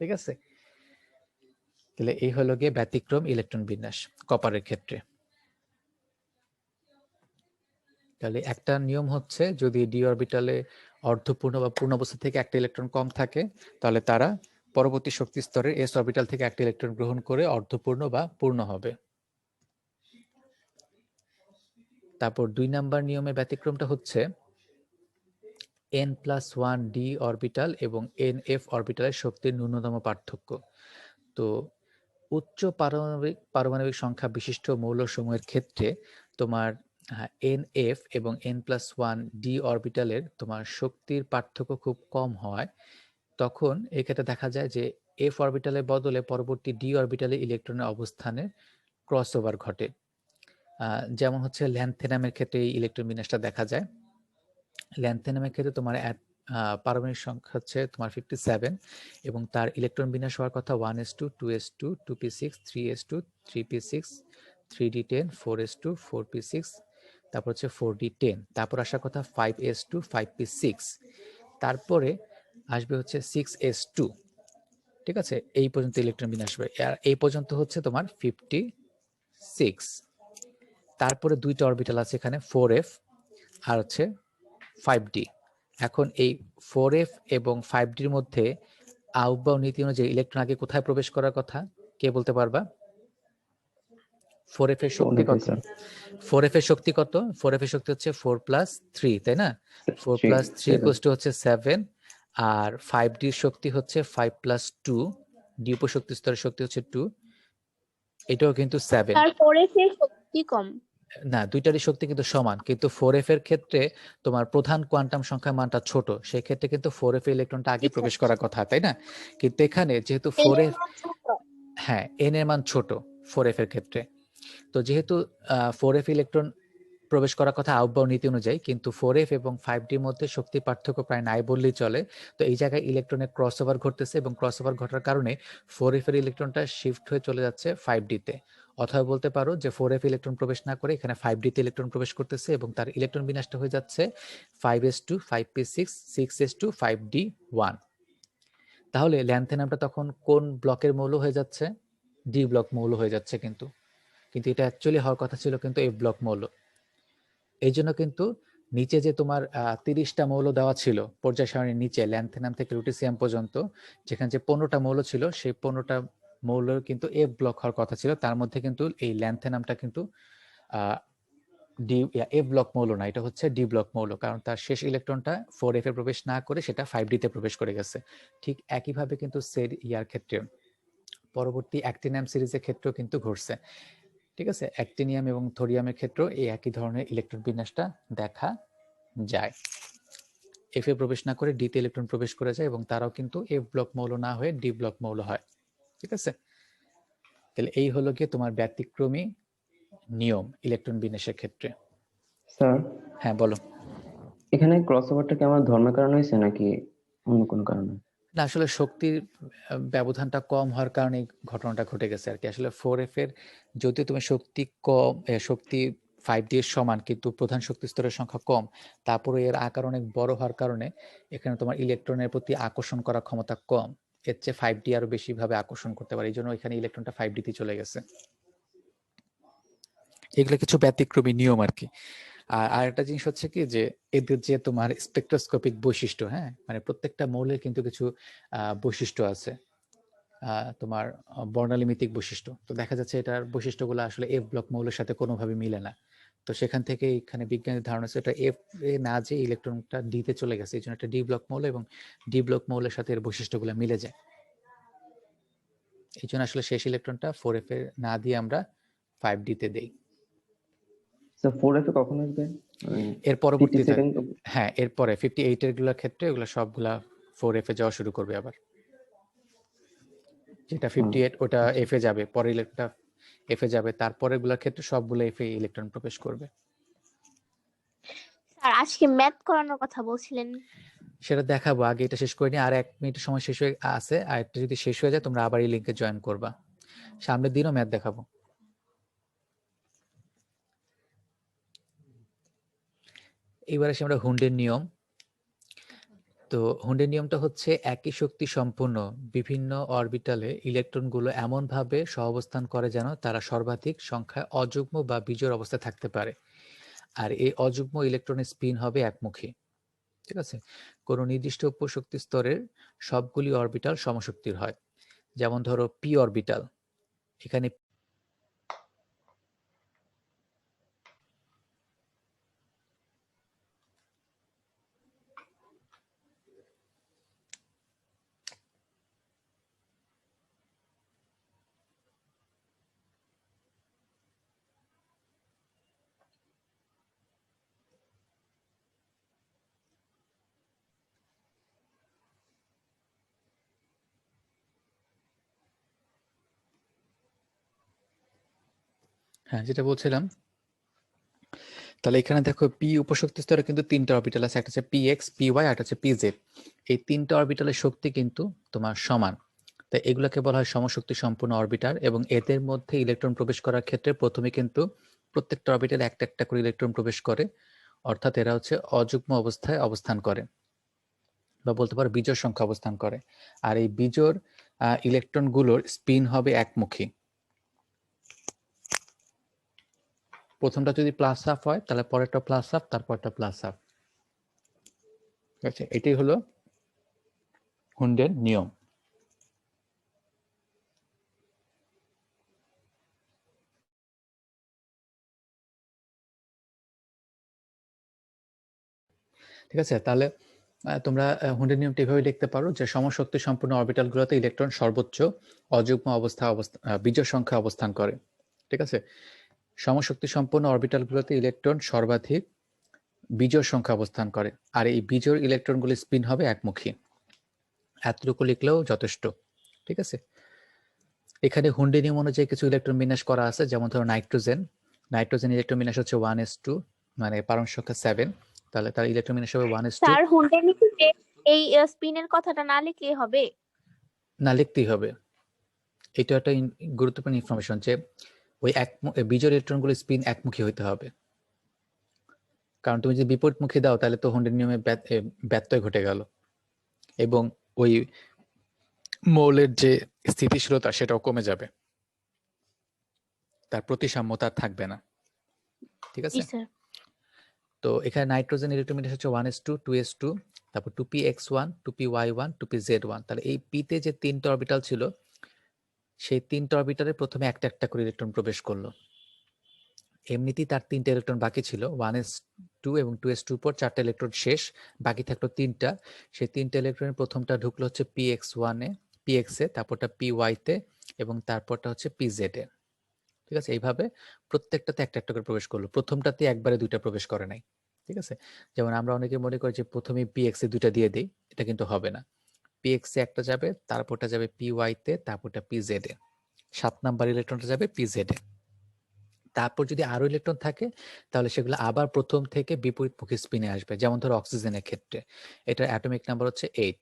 ঠিক আছে। তাহলে এই হলো গিয়ে ব্যতিক্রম ইলেকট্রন বিন্যাস কপারের ক্ষেত্রে। তাহলে একটা নিয়ম হচ্ছে, যদি ডি অরবিটালে অর্ধপূর্ণ বা পূর্ণ অবস্থা থেকে একটা ইলেকট্রন কম থাকে, তাহলে তারা পরবর্তী শক্তি স্তরের এস অরবিটাল থেকে একটা ইলেকট্রন গ্রহণ করে অর্ধপূর্ণ বা পূর্ণ হবে। তারপর 2 নাম্বার নিয়মের ব্যতিক্রমটা হচ্ছে n+1 ডি অরবিটাল এবং nf অরবিটালের শক্তির ন্যূনতম পার্থক্য। তো উচ্চ পারমাণবিক সংখ্যা বিশিষ্ট মৌলসমূহের ক্ষেত্রে তোমার NF এবং n+1 ডি অরবিটালের তোমার শক্তির পার্থক্য খুব কম হয়, তখন এক্ষেত্রে দেখা যায় যে F অরবিটালের বদলে পরবর্তী ডি অরবিটালে ইলেকট্রনের অবস্থানে ক্রসওভার ঘটে। যেমন হচ্ছে ল্যান্থেনামের ক্ষেত্রে এই ইলেকট্রন বিন্যাসটা দেখা যায়। ল্যান্থেনামের ক্ষেত্রে তোমার পারমাণবিক সংখ্যা হচ্ছে তোমার 57 এবং তার ইলেকট্রন বিন্যাস হওয়ার কথা 1s2 2s2 2p6 3s2 3p6 3d10 4s2 4p6, তারপর হচ্ছে 4d10, তারপর আসার কথা 5s2 5p6, তারপরে আসবে হচ্ছে 6s2, ঠিক আছে। এই পর্যন্ত ইলেকট্রন বিন্যাস হবে, আর এই পর্যন্ত হচ্ছে তোমার 56। তারপরে দুইটা অরবিটাল আছে এখানে 4f আর হচ্ছে 5d। এখন এই 4f এবং 5dর মধ্যে আউটবাউন্ড নীতি অনুযায়ী ইলেকট্রন আগে কোথায় প্রবেশ করার কথা, কে বলতে পারবা? 4f এর শক্তি কত? 4f এর শক্তি কত? 4f এর শক্তি হচ্ছে 4+3, তাই না? 4+3 হচ্ছে 7, আর 5d এর শক্তি হচ্ছে 5+2, ডি উপশক্তি স্তরের শক্তি হচ্ছে 2, এটাও কিন্তু 7। তারপরে সে শক্তি কম না, দুইটারই শক্তি কিন্তু সমান, কিন্তু 4f এর ক্ষেত্রে তোমার প্রধান কোয়ান্টাম সংখ্যা মানটা ছোট, সেই ক্ষেত্রে কিন্তু 4f এর ইলেকট্রনটা আগে প্রবেশ করার কথা, তাই না? কিন্তু এখানে যেহেতু 4f, হ্যাঁ, n এর মান ছোট 4f এর ক্ষেত্রে, তো যেহেতু 4f ইলেকট্রন প্রবেশ করার কথা আউটবাউন্ড নীতি অনুযায়ী, কিন্তু 4f এবং 5d মধ্যে শক্তি পার্থক্য প্রায় নাই বললেই চলে। তো এই জায়গায় ইলেকট্রনের ক্রসওভার ঘটতেছে, এবং ক্রসওভার ঘটার কারণে 4f এর ইলেকট্রনটা শিফট হয়ে চলে যাচ্ছে 5d তে। অথবা বলতে পারো যে 4f ইলেকট্রন প্রবেশ না করে এখানে 5d তে ইলেকট্রন প্রবেশ করতেছে, এবং তার ইলেকট্রন বিন্যাসটা হয়ে যাচ্ছে 5s2 5p6 6s2 5d1। তাহলে ল্যান্থেনামটা তখন কোন ব্লকের মৌল হয়ে যাচ্ছে? ডি ব্লক মৌল হয়ে যাচ্ছে, কিন্তু এটা অ্যাকচুয়ালি হওয়ার কথা ছিল কিন্তু এফ ব্লক মৌল। এই জন্য কিন্তু নিচে যে তোমার 30টা মৌল দেওয়া ছিল পর্যায় সারণীর নিচে, ল্যান্থেনাম থেকে লুটিসিয়াম পর্যন্ত, যেখানে যে 15টা মৌল ছিল, সেই 15টা মৌল কিন্তু এফ ব্লক হওয়ার কথা ছিল। তার মধ্যে কিন্তু এই ল্যান্থেনামটা কিন্তু এফ ব্লক মৌল না, এটা হচ্ছে ডি ব্লক মৌল, কারণ তার শেষ ইলেকট্রনটা 4f এ প্রবেশ না করে সেটা 5d তে প্রবেশ করে গেছে। ঠিক একইভাবে কিন্তু ইয়ার ক্ষেত্রে, পরবর্তী অ্যাক্টিনিয়াম সিরিজের ক্ষেত্রেও কিন্তু ঘটছে। ঠিক আছে, অ্যাক্টিনিয়াম এবং থোরিয়ামের ক্ষেত্রেও এই একই ধরনের ইলেকট্রন বিন্যাসটা দেখা যায়। এফ এ প্রবেশ না করে ডিতে ইলেকট্রন প্রবেশ করে যায়, এবং তারাও কিন্তু এফ ব্লক মৌল না হয়ে ডি ব্লক মৌল হয়। ঠিক আছে, তাহলে এই হলো গিয়ে তোমার ব্যতিক্রমী নিয়ম ইলেকট্রন বিন্যাসের ক্ষেত্রে। স্যার, হ্যাঁ বলো। এখানে ক্রস ওভারটা কি আমার ধর্মের কারণে হয়েছে নাকি অন্য কোনো কারণে? না, আসলে শক্তির ব্যবধানটা কম হওয়ার কারণে এই ঘটনাটা ঘটে গেছে আর কি। আসলে 4f এর যদিও তুমি শক্তি কম, শক্তি 5d এর সমান, কিন্তু প্রধান শক্তি স্তরের সংখ্যা কম, তারপরে এর আকার অনেক বড় হওয়ার কারণে এখানে তোমার ইলেকট্রনের প্রতি আকর্ষণ করার ক্ষমতা কম। এর চেয়ে 5d আরো বেশি ভাবে আকর্ষণ করতে পারে, এই জন্য এখানে ইলেকট্রনটা 5d তে চলে গেছে। এগুলো কিছু ব্যতিক্রমী নিয়ম আর কি। আর আরেকটা জিনিস হচ্ছে কি, যে এদের যে তোমার স্পেকট্রোস্কোপিক বৈশিষ্ট্য, হ্যাঁ, মানে প্রত্যেকটা মৌলের কিন্তু কিছু বৈশিষ্ট্য আছে, তোমার বর্ণালীমিতিক বৈশিষ্ট্য। তো দেখা যাচ্ছে এটার বৈশিষ্ট্যগুলো আসলে এফ ব্লক মৌলের সাথে কোনোভাবে মিলে না। তো সেখান থেকে এখানে বিজ্ঞানীর ধারণা হচ্ছে এটা এফ এ না যে ইলেকট্রনটা ডিতে চলে গেছে, এই জন্য একটা ডি ব্লক মৌল, এবং ডি ব্লক মৌলের সাথে এর বৈশিষ্ট্যগুলো মিলে যায়। এই জন্য আসলে শেষ ইলেকট্রনটা 4f এ না দিয়ে আমরা 5d তে দেই। স্যার 4f এ কখন আসবে? এর পরবর্তীতে, 50 সেকেন্ড? হ্যাঁ, এরপরে 58 এর গুলোর ক্ষেত্রে এগুলো সবগুলা 4f এ যাওয়া শুরু করবে আবার। যেটা 58 ওটা আচ্ছা। f এ যাবে, পরের ইলেকট্রনটা f এ যাবে, তারপরের গুলোর ক্ষেত্রে সবগুলো f এ ইলেকট্রন প্রবেশ করবে। স্যার আজকে ম্যাথ করানোর কথা বলছিলেন। সেটা দেখাবো, আগে এটা শেষ করে নি। আর 1 মিনিট সময় শেষ হয়ে আছে, আর এটা যদি শেষ হয়ে যায় তোমরা আবার এই লিংকে জয়েন করবা। সামনের দিনও ম্যাথ দেখাবো। এবার আসি আমরা হুন্ডের নিয়ম। তো হুন্ডের নিয়মটা হচ্ছে একই শক্তি সম্পন্ন বিভিন্ন অরবিটালে ইলেকট্রনগুলো এমনভাবে সহাবস্থান করে যেন তারা সর্বাধিক সংখ্যায় অযুগ্ম বা বিজোড় অবস্থায় থাকতে পারে। আর এই অযুগ্ম ইলেকট্রনের স্পিন হবে একমুখী। ঠিক আছে, কোনো নির্দিষ্ট উপশক্তি স্তরের সবগুলি অরবিটাল সমশক্তির হয়। যেমন ধরো পি অরবিটাল, এখানে হ্যাঁ যেটা বলছিলাম, তাহলে এখানে দেখো পি উপশক্তি স্তরে কিন্তু 3টা অরবিটাল আছে, একটা হচ্ছে পি এক্স, পি ওয়াই, আর একটা হচ্ছে পি জেড। এই 3টা অরবিটালের শক্তি কিন্তু তোমার সমান, তাই এগুলোকে বলা হয় সমশক্তি সম্পন্ন অরবিটাল। এবং এদের মধ্যে ইলেকট্রন প্রবেশ করার ক্ষেত্রে প্রথমে কিন্তু প্রত্যেকটা অরবিটালে একটা একটা করে ইলেকট্রন প্রবেশ করে, অর্থাৎ এরা হচ্ছে অযুগ্ম অবস্থায় অবস্থান করে, বা বলতে পারো বিজোড় সংখ্যা অবস্থান করে। আর এই বিজোড় ইলেকট্রনগুলোর স্পিন হবে একমুখী। প্রথমটা যদি প্লাস হাফ হয় তাহলে পরেরটা প্লাস হাফ, তারপরটা প্লাস হাফ। ঠিক আছে, এটাই হলো হুন্ডের নিয়ম। ঠিক আছে, তাহলে তোমরা হুন্ডের নিয়মটা এভাবে লিখতে পারো যে সমশক্তি সম্পূর্ণ অরবিটালগুলোতে ইলেকট্রন সর্বোচ্চ অযুগ্ম বিজোড় সংখ্যা অবস্থান করে। ঠিক আছে, সমশক্তি সম্পন্ন অরবিটালগুলোতে ইলেকট্রন সর্বাধিক বিজোড় সংখ্যা অবস্থান করে, আর এই বিজোড় ইলেকট্রনগুলি স্পিন হবে একমুখী। এতটুকু লিখলেও যথেষ্ট। ঠিক আছে, এখানে হুন্ডের নিয়ম অনুযায়ী কিছু ইলেকট্রন বিন্যাস করা আছে, যেমন ধরো নাইট্রোজেন ইলেকট্রন বিন্যাস হচ্ছে 1s2, মানে পারমাণবিক সংখ্যা 7, তাহলে তার ইলেকট্রন বিন্যাস হবে 1s2। স্যার হুন্ডের নিচে এই স্পিনের কথাটা না লিখলেই হবে? না, লিখতেই হবে। এটা একটা গুরুত্বপূর্ণ ইনফরমেশন যে ওই বিজোড় ইলেকট্রনগুলো স্পিন একমুখী হতে হবে, কারণ তুমি যদি বিপরীতমুখী দাও তাহলে তো হুন্ডের নিয়মে ব্যত্যয় ঘটে গেল, এবং ওই মৌলের যে স্থিতিশীলতা সেটাও কমে যাবে। তার প্রতিসাম্যতা থাকবে না। ঠিক জি আছে? স্যার। তো এখানে নাইট্রোজেন ইলেকট্রনবিন্যাস হচ্ছে 1s2 2s2 তারপর 2px1 2py1 2pz1। তাহলে এই পিতে যে 3টা অরবিটাল ছিল সেই 3টা অরবিটালে প্রথমে একটা একটা করে ইলেকট্রন প্রবেশ করলো। এমনিতেই তার 3টা ইলেকট্রন বাকি ছিল, 1s2 এবং 2s2 পর 4টা ইলেকট্রন শেষ, বাকি থাকলো 3টা। সেই 3টা ইলেকট্রনের প্রথমটা ঢুকলো হচ্ছে px1 এ, px এ, তারপরটা py তে এবং তারপরটা হচ্ছে pz এ। ঠিক আছে? এইভাবে প্রত্যেকটাতে একটা একটা করে প্রবেশ করলো। প্রথমটাতে একবারে 2টা প্রবেশ করে নাই। ঠিক আছে? যেমন আমরা অনেকে মনে করি যে প্রথমে px এ 2টা দিয়ে দেই, এটা কিন্তু হবে না। px এ একটা যাবে, তারপরটা যাবে py তে, তারপরটা pz এ। 7 নাম্বার ইলেকট্রনটা যাবে pz এ। তারপর যদি আরো ইলেকট্রন থাকে তাহলে সেগুলো আবার প্রথম থেকে বিপরীতমুখী স্পিনে আসবে। যেমন ধরো অক্সিজেনের ক্ষেত্রে এটার অ্যাটমিক নাম্বার হচ্ছে 8,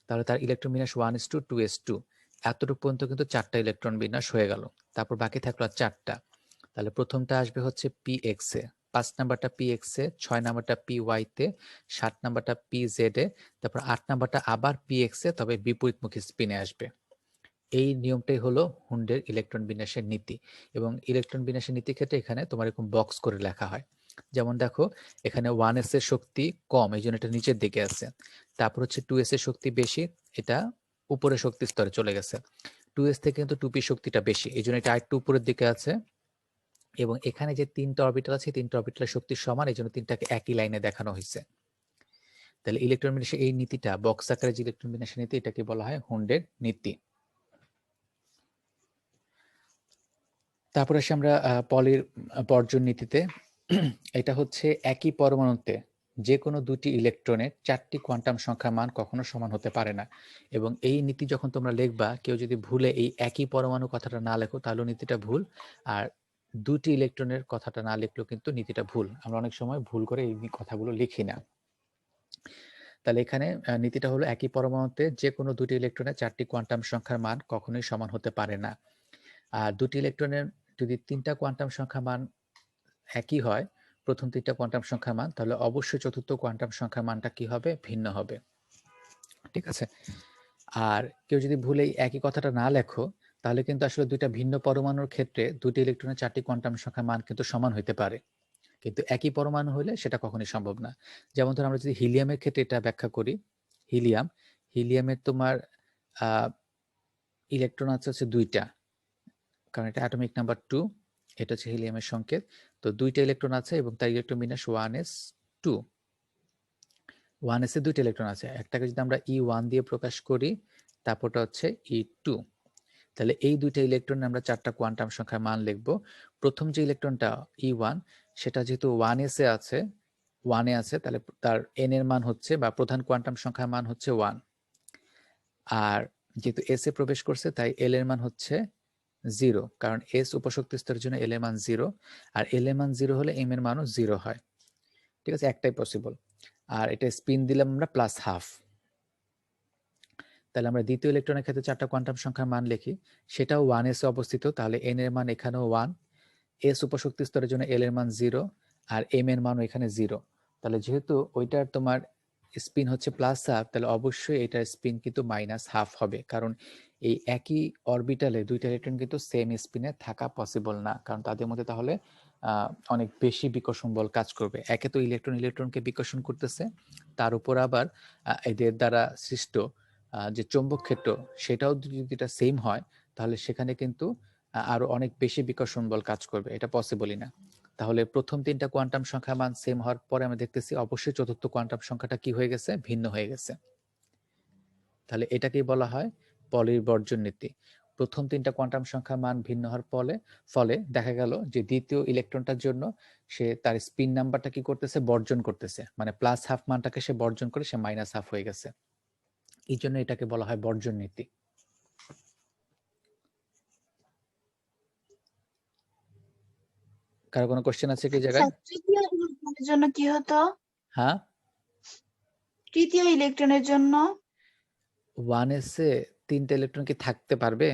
তাহলে তার ইলেকট্রন বিন্যাস 1s2 2s2, এতটুকু পর্যন্ত কিন্তু 4টা ইলেকট্রন বিন্যাস হয়ে গেল। তারপর বাকি থাকলো আর 4টা। তাহলে প্রথমটা আসবে হচ্ছে px এ, 5 নাম্বারটা px এ, 6 নাম্বারটা py তে, 7 নাম্বারটা pz এ, তারপর 8 নাম্বারটা আবার px এ, তবে বিপরীতমুখী স্পিনে আসবে। এই নিয়মটাই হলো হুন্ডের ইলেকট্রন বিন্যাসের নীতি। এবং ইলেকট্রন বিন্যাসের নীতির ক্ষেত্রে এখানে তোমার এরকম বক্স করে লেখা হয়। যেমন দেখো এখানে 1s এর শক্তি কম, এই জন্য এটা নিচের দিকে আছে। তারপর হচ্ছে 2s এর শক্তি বেশি, এটা উপরে শক্তি স্তরে চলে গেছে। 2s থেকে কিন্তু 2p শক্তিটা বেশি, এই জন্য এটা আরেকটু উপরের দিকে আছে। এবং এখানে যে 3টা অরবিটাল আছে, 3টা অরবিটালের শক্তি সমান, এই জন্য 3টাকে একই লাইনে দেখানো হয়েছে। তাহলে ইলেকট্রন বিন্যাসের এই নীতিটা, বক্স আকারে যে ইলেকট্রন বিন্যাসের নীতি, এটাকে বলা হয় হুন্ডের নীতি। তারপর আসি আমরা পলির বর্জন নীতিতে। এটা হচ্ছে একই পরমাণুতে যে কোনো দুটি ইলেকট্রনের 4টি কোয়ান্টাম সংখ্যার মান কখনো সমান হতে পারে না। এবং এই নীতি যখন তোমরা লিখবা, কেউ যদি ভুলে এই একই পরমাণু কথাটা না লেখো তাহলে নীতিটা ভুল, আর দুটি ইলেকট্রনের কথাটা না লিখলেও কিন্তু নীতিটা ভুল। আমরা অনেক সময় ভুল করে এই কথাগুলো লিখি না। তাহলে এখানে নীতিটা হলো একই পরমাণুতে যে কোনো দুটি ইলেকট্রনের 4টি কোয়ান্টাম সংখ্যার মান কখনোই সমান হতে পারে না। আর দুটি ইলেকট্রনের যদি 3টা কোয়ান্টাম সংখ্যা মান একই হয়, প্রথম 3টা কোয়ান্টাম সংখ্যার মান, তাহলে অবশ্যই চতুর্থ কোয়ান্টাম সংখ্যার মানটা কি হবে? ভিন্ন হবে। ঠিক আছে? আর কেউ যদি ভুলে একই কথাটা না লেখো তাহলে কিন্তু আসলে দুইটা ভিন্ন পরমাণুর ক্ষেত্রে দুটি ইলেকট্রনের 4টি কোয়ান্টাম সংখ্যার মান কিন্তু সমান হইতে পারে, কিন্তু একই পরমাণু হলে সেটা কখনোই সম্ভব না। যেমন ধর আমরা যদি হিলিয়ামের ক্ষেত্রে এটা ব্যাখ্যা করি, হিলিয়ামের তোমার ইলেকট্রন আছে হচ্ছে 2টা, কারণ এটা অ্যাটমিক নাম্বার 2, এটা হচ্ছে হিলিয়ামের সংকেত। তো 2টা ইলেকট্রন আছে এবং তার ইলেকট্রন বিন্যাস 1s2। 1s এ 2টা ইলেকট্রন আছে, একটাকে যদি আমরা E1 দিয়ে প্রকাশ করি, তারপরটা হচ্ছে E2। তাহলে এই 2টা ইলেকট্রন আমরা 4টা কোয়ান্টাম সংখ্যার মান লিখব। প্রথম যে ইলেকট্রনটা E1, সেটা যেহেতু 1s এ আছে, 1 এ আছে, তাহলে তার n এর মান হচ্ছে, বা প্রধান কোয়ান্টাম সংখ্যার মান হচ্ছে 1। আর যেহেতু s এ প্রবেশ করছে তাই l এর মান হচ্ছে 0, কারণ s উপশক্তি স্তরের জন্য l এর মান 0, আর l এর মান 0 হলে m এর মানও 0 হয়। ঠিক আছে? একটাই পসিবল। আর এটা স্পিন দিলাম আমরা +12। তাহলে আমরা দ্বিতীয় ইলেকট্রনের ক্ষেত্রে 4টা কোয়ান্টাম সংখ্যার মান লিখি, সেটাও 1s এ অবস্থিত, তাহলে n এর মান এখানেও 1, s উপশক্তি স্তরের জন্য l এর মান 0, আর m এর মানও এখানে 0। তাহলে যেহেতু ওইটার তোমার স্পিন হচ্ছে +12, তাহলে অবশ্যই এটার স্পিন কিন্তু -12 হবে, কারণ এই একই অরবিটালে দুইটা ইলেকট্রন কিন্তু সেম স্পিনে থাকা পসিবল না, কারণ তাদের মধ্যে তাহলে অনেক বেশি বিকর্ষণ বল কাজ করবে। একে তো ইলেকট্রনকে বিকর্ষণ করতেছে, তার উপর আবার এদের দ্বারা সৃষ্ট যে চৌম্বক ক্ষেত্র, সেটাও যদি এটা সেম হয় তাহলে সেখানে কিন্তু আরো অনেক বেশি বিকর্ষণ বল কাজ করবে, এটা পসিবলই না। তাহলে প্রথম 3টা কোয়ান্টাম সংখ্যার মান সেম হওয়ার পরে আমরা দেখতেছি অবশ্যই চতুর্থ কোয়ান্টাম সংখ্যাটা কি হয়ে গেছে? ভিন্ন হয়ে গেছে। তাহলে এটাকেই বলা হয় পলির বর্জন নীতি। প্রথম 3টা কোয়ান্টাম সংখ্যার মান ভিন্ন হওয়ার ফলে দেখা গেল যে দ্বিতীয় ইলেকট্রনটার জন্য সে তার স্পিন নাম্বারটা কি করতেছে? বর্জন করতেছে, মানে +12 মানটাকে সে বর্জন করে সে -12 হয়ে গেছে। এই জন্য এটাকে বলা হয় বর্জন নীতি। কারো কোনো কোশ্চেন আছে কি জায়গায়? তৃতীয় ইলেকট্রনের জন্য কি হতো? হ্যাঁ, তৃতীয় ইলেকট্রনের জন্য 1s এ 3টা ইলেকট্রন কি থাকতে পারবে?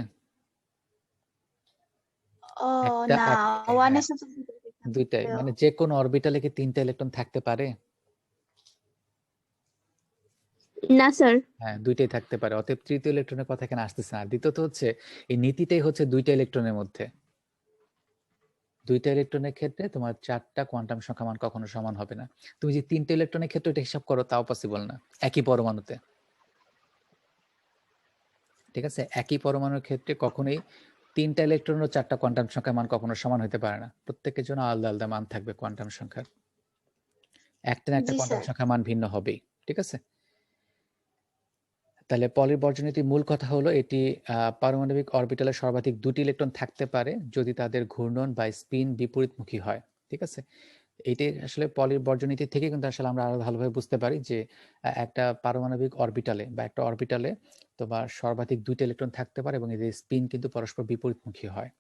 ও একটা না, এক, ওয়ান হ্যাঁ, এস দুইটাই, মানে যে কোনো অরবিটালে কি 3টা ইলেকট্রন থাকতে পারে? না স্যার। হ্যাঁ, দুইটাই থাকতে পারে। অতএব তৃতীয় ইলেকট্রনের কথা এখানে আসতেছে না। দ্বিতীয়ত হচ্ছে এই নীতিটাই হচ্ছে 2টা ইলেকট্রনের মধ্যে। দুইটা ইলেকট্রনের ক্ষেত্রে তোমার 4টা কোয়ান্টাম সংখ্যা মান কখনো সমান হবে না। তুমি যে 3টে ইলেকট্রনের ক্ষেত্রে এটা হিসাব করো তাও পসিবল না একই পরমাণুতে। ঠিক আছে, একই পরমাণুর ক্ষেত্রে কখনোই 3টা ইলেকট্রন ও 4টা কোয়ান্টাম সংখ্যার মান কখনো সমান হতে পারে না। প্রত্যেকের জন্য আলাদা আলাদা মান থাকবে কোয়ান্টাম সংখ্যার। একটা না একটা জি কোয়ান্টাম স্যার। সংখ্যার মান ভিন্ন হবেই। ঠিক আছে, তাহলে পলির বর্জনীতির মূল কথা হলো এটি পারমাণবিক অরবিটালে সর্বাধিক 2টি ইলেকট্রন থাকতে পারে যদি তাদের ঘূর্ণন বা স্পিন বিপরীতমুখী হয়। ঠিক আছে, এইটাই আসলে পলির বর্জনীতি থেকে কিন্তু আসলে আমরা আরো ভালোভাবে বুঝতে পারি যে একটা পারমাণবিক অরবিটালে বা একটা অরবিটালে তোমার সর্বাধিক 2টি ইলেকট্রন থাকতে পারে এবং এদের স্পিন কিন্তু পরস্পর বিপরীতমুখী হয়।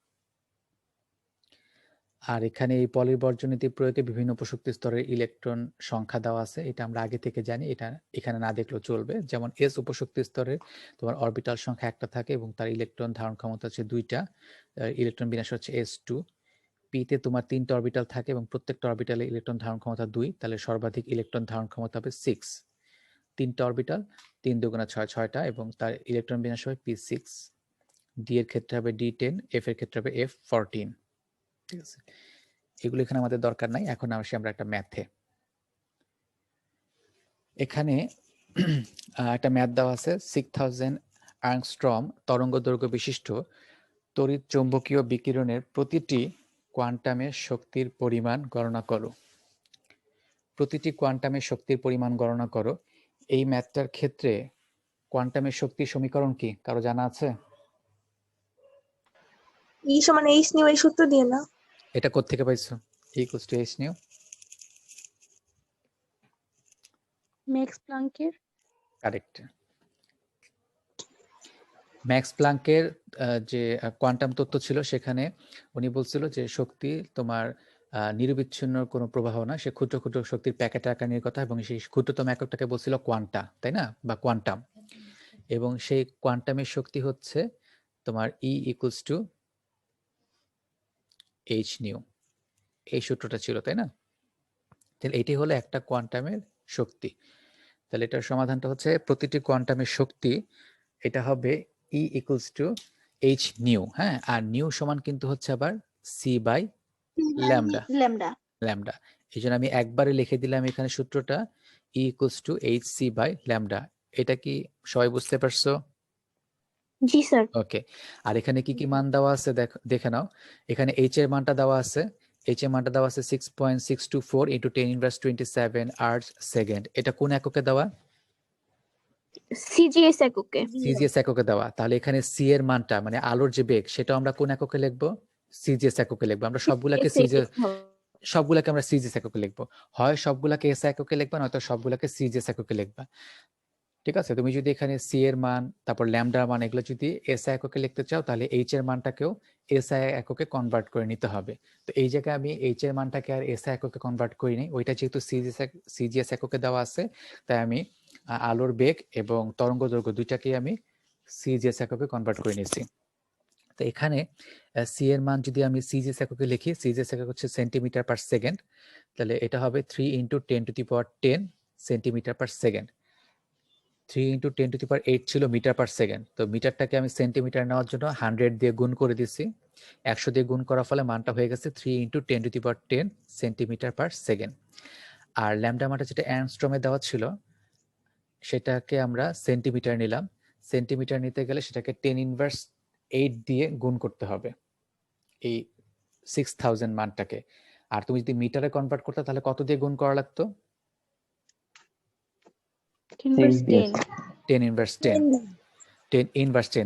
আর এখানে এই পলির বর্জনীতি প্রয়োগে বিভিন্ন উপশক্তি স্তরের ইলেকট্রন সংখ্যা দেওয়া আছে, এটা আমরা আগে থেকে জানি, এটা এখানে না দেখলেও চলবে। যেমন এস উপশক্তি স্তরে তোমার অরবিটাল সংখ্যা একটা থাকে এবং তার ইলেকট্রন ধারণ ক্ষমতা হচ্ছে 2টা, ইলেকট্রন বিন্যাস হচ্ছে S2। পিতে তোমার 3টা অরবিটাল থাকে এবং প্রত্যেকটা অরবিটালে ইলেকট্রন ধারণ ক্ষমতা 2, তাহলে সর্বাধিক ইলেকট্রন ধারণ ক্ষমতা হবে 6। 3টা অরবিটাল 3 দুগুণা 6, 6টা, এবং তার ইলেকট্রন বিন্যাস হবে p6। ডি এর ক্ষেত্রে হবে d10, এফ এর ক্ষেত্রে হবে f14। ঠিক আছে, এগুলো এখানে আমাদের দরকার নাই। এখন আসি আমরা একটা ম্যাথে। এখানে একটা ম্যাথ দেওয়া আছে, 6000 অ্যাংস্ট্রম তরঙ্গ দৈর্ঘ্য বিশিষ্ট তড়িৎ চৌম্বকীয় বিকিরণের প্রতিটি কোয়ান্টামের শক্তির পরিমাণ গণনা করো। প্রতিটি কোয়ান্টামের শক্তির পরিমাণ গণনা করো। এই ম্যাথটার ক্ষেত্রে কোয়ান্টামের শক্তির সমীকরণ কি কারো জানা আছে? ই সমান এইচ নিউ, এই সূত্র দিয়ে না? এটা কোত্থেকে পাইছো? Equals to H nu? Max প্লাঙ্কের। কারেক্ট। ম্যাক্স প্লাঙ্কের যে কোয়ান্টাম তত্ত্ব ছিল সেখানে উনি বলছিল যে শক্তি তোমার নিরবিচ্ছিন্ন কোনো প্রবাহ না, সে ক্ষুদ্র ক্ষুদ্র শক্তির প্যাকেট আকার নিয়ে কথা, এবং সেই ক্ষুদ্রতম এককটাকে বলছিল কোয়ান্টা, তাই না, বা কোয়ান্টাম। এবং সেই কোয়ান্টামের শক্তি হচ্ছে তোমার ই ইকুয়ালস টু এইচ নিউ, এই সূত্রটা ছিল, তাই না? তাহলে এটি হলো একটা কোয়ান্টামের শক্তি। তাহলে এটার সমাধানটা হচ্ছে প্রতিটি কোয়ান্টামের শক্তি, এটা হবে E equals to H nu. হ্যাঁ, আর নিউ সমান কিন্তু হচ্ছে আবার C by lambda. Lambda. Lambda, এই জন্য আমি একবারে লিখে দিলাম এখানে সূত্রটা, E equals to H C by lambda. এটা কি সবাই বুঝতে পারছো? জি স্যার। ওকে, আর এখানে কি কি মান দেওয়া আছে দেখে নাও। এখানে এইচ এর মানটা দেওয়া আছে, এইচ এর মানটা দেওয়া আছে 6.624 ইন্টু 10 ইনভার্স 27 আর্টস সেকেন্ড। এটা কোন এককে দেওয়া? সিজিএস এককে। সিজিএস এককে দেওয়া। তাহলে এখানে সি এর মানটা মানে আলোর যে বেগ, সেটা আমরা কোন এককে লিখবো? সিজিএস এককে লিখবো। আমরা সবগুলাকে সবগুলাকে আমরা সিজিএস এককে লিখবো। হয় সবগুলাকে এস এককে লিখবা, নয়তো সবগুলাকে সিজিএস এককে লিখবা। ঠিক আছে, তুমি যদি এখানে সি এর মান তারপর ল্যামডার মান এগুলো যদি এসআই এককে লিখতে চাও, তাহলে এইচ এর মানটাকেও এসআই এককে কনভার্ট করে নিতে হবে। তো এই জায়গায় আমি এইচ এর মানটাকে আর এসআই এককে কনভার্ট করিনি, ওইটা যেহেতু সিজিএস এককে দেওয়া আছে, তাই আমি আলোর বেগ এবং তরঙ্গ দৈর্ঘ্য দুইটাকেই আমি সিজিএস এককে কনভার্ট করে নিয়েছি। তো এখানে সি এর মান যদি আমি সিজিএস এককে লিখি, সিজিএস একক হচ্ছে সেন্টিমিটার পার সেকেন্ড, তাহলে এটা হবে 3 into 10⁻10 centimetre per second. 3 into 10⁸ ছিল মিটার পার সেকেন্ড। তো মিটারটাকে আমি সেন্টিমিটার নেওয়ার জন্য 100 দিয়ে গুণ করে দিছি, 100 দিয়ে গুণ করার ফলে মানটা হয়ে গেছে 3 ইন্টু 10⁻10 সেন্টিমিটার পার সেকেন্ড। আর ল্যামডা মানটা যেটা অ্যাংস্ট্রমে দেওয়া ছিল সেটাকে আমরা সেন্টিমিটার নিলাম। সেন্টিমিটার নিতে গেলে সেটাকে 10⁻8 দিয়ে গুণ করতে হবে এই 6000 মানটাকে। আর তুমি যদি মিটারে কনভার্ট করতে তাহলে কত দিয়ে গুণ করা লাগতো? 10⁻10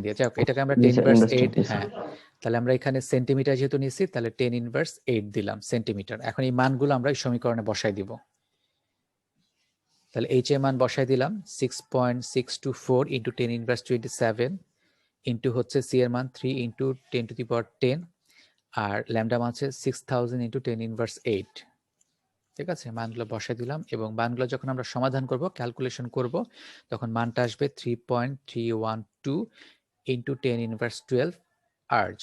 দিয়ে। যাক, এটাকে আমরা 10⁻8, হ্যাঁ, তাহলে আমরা এখানে সেন্টিমিটার যেহেতু নিছি তাহলে 10⁻8 দিলাম সেন্টিমিটার। এখন এই মানগুলো আমরা এই সমীকরণে বসাই দিব। তাহলে এইচ এর মান বসাই দিলাম 6.624 ইন্টু 10⁻27 ইন্টু হচ্ছে সি এর মান 3 ইন্টু 10⁻10 আর ল্যামডা মান হচ্ছে 6000 ইন্টু 10⁻8। ঠিক আছে, মানগুলো বসাই দিলাম এবং মানগুলো যখন আমরা সমাধান করব, ক্যালকুলেশন করব, তখন মানটা আসবে 3.312 ইন্টু 10⁻12 আর্জ।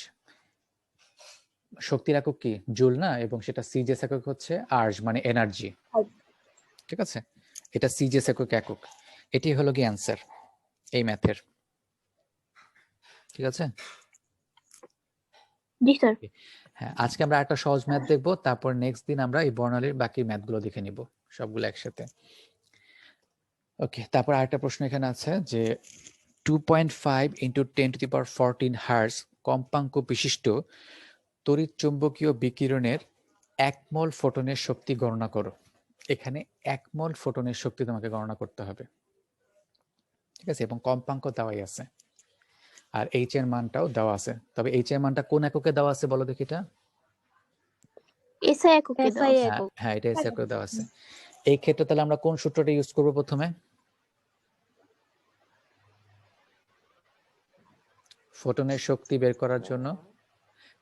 শক্তির একক কি? জুল না, এবং সেটা সিজিএস একক হচ্ছে আর্জ মানে এনার্জি। ঠিক আছে, এটা সিজিএস একক একক। এটি হলো কি অ্যান্সার এই ম্যাথের। ঠিক আছে, জি স্যার। হ্যাঁ, আজকে আমরা একটা সহজ ম্যাথ দেখবো, তারপর নেক্সট দিন আমরা এই বর্ণালীর বাকি ম্যাথগুলো দেখে নিব সবগুলো একসাথে। ওকে, তারপর আরেকটা প্রশ্ন এখানে আছে যে 2.5 ইন্টু 10⁻14 হার্জ কম্পাঙ্ক বিশিষ্ট তড়িৎ চুম্বকীয় বিকিরণের 1 মোল ফোটনের শক্তি গণনা করো। এখানে 1 মোল ফোটনের শক্তি তোমাকে গণনা করতে হবে, ঠিক আছে, এবং কম্পাঙ্ক দেওয়াই আছে, আর এইচ এর মানটাও দেওয়া আছে। তবে এইচ এর মানটা কোন এককে দেওয়া আছে বলো দেখি এটা? এসআই এককে দাও। হ্যাঁ, এটা এসআই এককে দেওয়া আছে। এই ক্ষেত্রে তাহলে আমরা কোন সূত্রটা ইউজ করব প্রথমে? ফোটনের শক্তি বের করার জন্য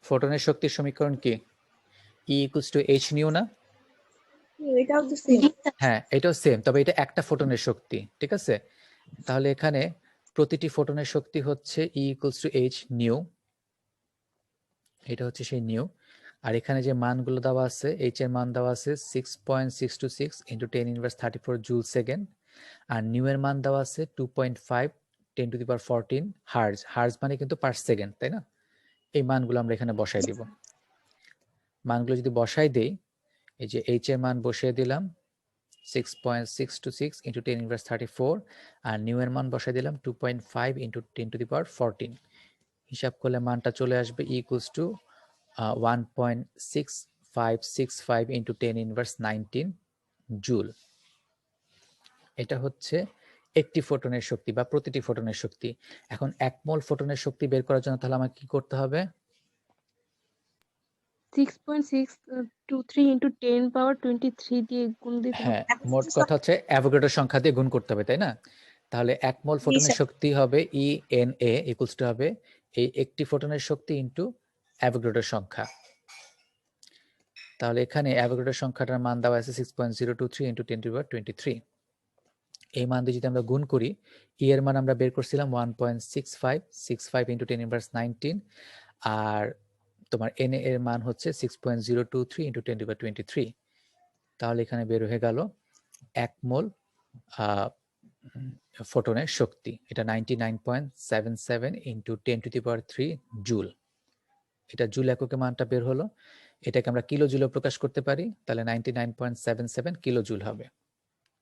ফোটনের শক্তির সমীকরণ কি? E = h নিউ না? এটাও তো সেম। হ্যাঁ, এটাও সেম, তবে এটা একটা ফোটনের শক্তি, ঠিক আছে। তাহলে এখানে প্রতিটি ফোটনের শক্তি হচ্ছে E = h নিউ, এটা হচ্ছে সেই নিউ। আর এখানে যে মানগুলো দেওয়া আছে, h এর মান দেওয়া আছে 6.626 × 10⁻34 জুল সেকেন্ড, আর নিউ এর মান দেওয়া আছে 2.5 10⁻14 হার্জ। হার্জ মানে কিন্তু পার সেকেন্ড, তাই না? এই মানগুলো আমরা এখানে বসাই দিব। মানগুলো যদি বসাই দেই, এই যে h এর মান বসিয়ে দিলাম 6.626 × 10⁻34, আর নিউ এর মান বসাই দিলাম 2.5 × 10⁻14। হিসাব করলে মানটা চলে আসবে E = 1.6565 × 10⁻19 জুল। এটা হচ্ছে একটি ফোটনের শক্তি বা প্রতিটি ফোটনের শক্তি। এখন 1 মোল ফোটনের শক্তি বের করার জন্য তাহলে আমাকে কি করতে হবে? 6.623 × 10⁻23 দিয়ে গুণ দিতে হবে। হ্যাঁ, মোট কথা হচ্ছে অ্যাভোগাড্রোর সংখ্যা দিয়ে গুণ করতে হবে, তাই না? তাহলে 1 মোল ফোটনের শক্তি হবে ENA = হবে এই একটি ফোটনের শক্তি ইনটু অ্যাভোগাড্রোর সংখ্যা। তাহলে এখানে অ্যাভোগাড্রোর সংখ্যাটার মান দেওয়া আছে 6.023 × 10⁻23। এই মান দিয়ে যদি আমরা গুণ করি, E এর মান আমরা বের করছিলাম 1.6565 × 10⁻19, আর তোমার NA এর মান হচ্ছে 6.023 × 10⁻23। তাহলে এখানে বের হয়ে গেল 1 মোল ফোটনের শক্তি। এটা 99.77 × 10⁻³ জুল। এটা জুল এককে মানটা বের হলো। এটাকে আমরা কিলো জুলে প্রকাশ করতে পারি, তাহলে 99.77 কিলো জুল হবে,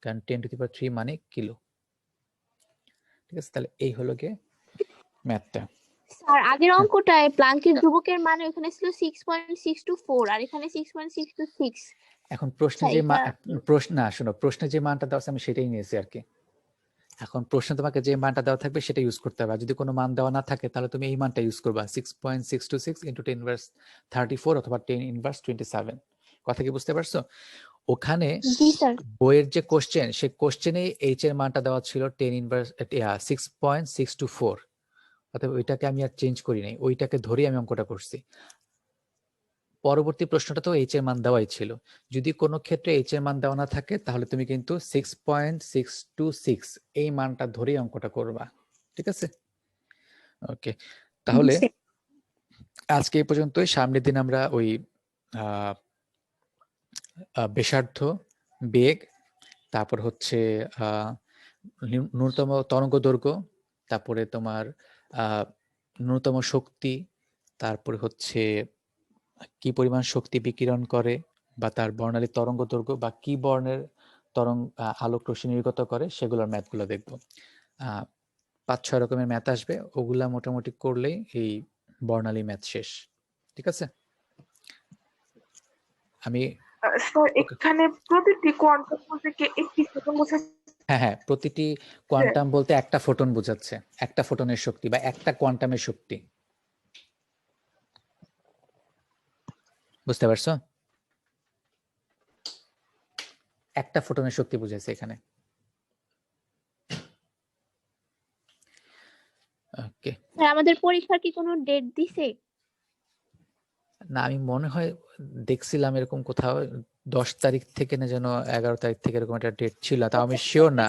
কারণ 10⁻³ মানে কিলো, ঠিক আছে। তাহলে এই হলো গিয়ে ম্যাথটা। স্যার আগের অঙ্কটায় প্লাঙ্কের ধ্রুবকের মানে ওখানে ছিল 6.624 আর এখানে 6.626। এখন প্রশ্নে আচ্ছা, যে এটা- শোনো, প্রশ্নে যে মানটা দেওয়া আছে আমি সেটাই নিয়েছি আর কি। এখন প্রশ্নে তোমাকে যে মানটা দেওয়া থাকবে সেটা ইউজ করতে হবে, আর যদি কোনো মান দেওয়া না থাকে তাহলে তুমি এই মানটা ইউজ করবা, 6.626 × 10⁻34 অথবা 10⁻27। কথা কি বুঝতে পারছো? ওখানে জি স্যার। বইয়ের যে কোশ্চেন, সেই কোশ্চেনে এইচ এর মানটা দেওয়া ছিল 6.624, অতএব ওইটাকে আমি আর চেঞ্জ করি নাই, ওইটাকে ধরেই আমি অঙ্কটা করছি। পরবর্তী প্রশ্নটা তো এইচ এর মান দেওয়াই ছিল। যদি কোনো ক্ষেত্রে এইচ এর মান দেওয়া না থাকে তাহলে তুমি কিন্তু 6.626 এই মানটা ধরেই অঙ্কটা করবা, ঠিক আছে? ওকে, তাহলে আজকে এই পর্যন্তই। সামনের দিন আমরা ওই ব্যাসার্ধ, বেগ, তারপর হচ্ছে ন্যূনতম তরঙ্গ দৈর্ঘ্য, তারপরে তোমার ন্যূনতম শক্তি, তারপরে হচ্ছে কি পরিমাণ শক্তি বিকিরণ করে, বা তার বর্ণালী তরঙ্গ দৈর্ঘ্য, বা কি বর্ণের আলোক রশ্মি নির্গত করে, সেগুলোর ম্যাথগুলো দেখবো। 5-6 রকমের ম্যাথ আসবে, ওগুলা মোটামুটি করলেই এই বর্ণালী ম্যাথ শেষ, ঠিক আছে? আমি স্যার এখানে প্রতিটি কোয়ান্টাম বলতে কি একটি ফোটন বোঝাচ্ছে? হ্যাঁ, প্রতিটি কোয়ান্টাম বলতে একটা ফোটন বোঝাচ্ছে, একটা ফোটনের শক্তি বা একটা কোয়ান্টামের শক্তি। বুঝতে পারছো? একটা ফোটনের শক্তি বুঝাইছে এখানে। ওকে, স্যার আমাদের পরীক্ষার কি কোনো ডেট দিছে? না আমি মনে হয় দেখছিলাম এরকম কোথাও 10 তারিখ থেকে না যেন 11 তারিখ থেকে এরকম একটা ডেট ছিল, তাও আমি শিওর না।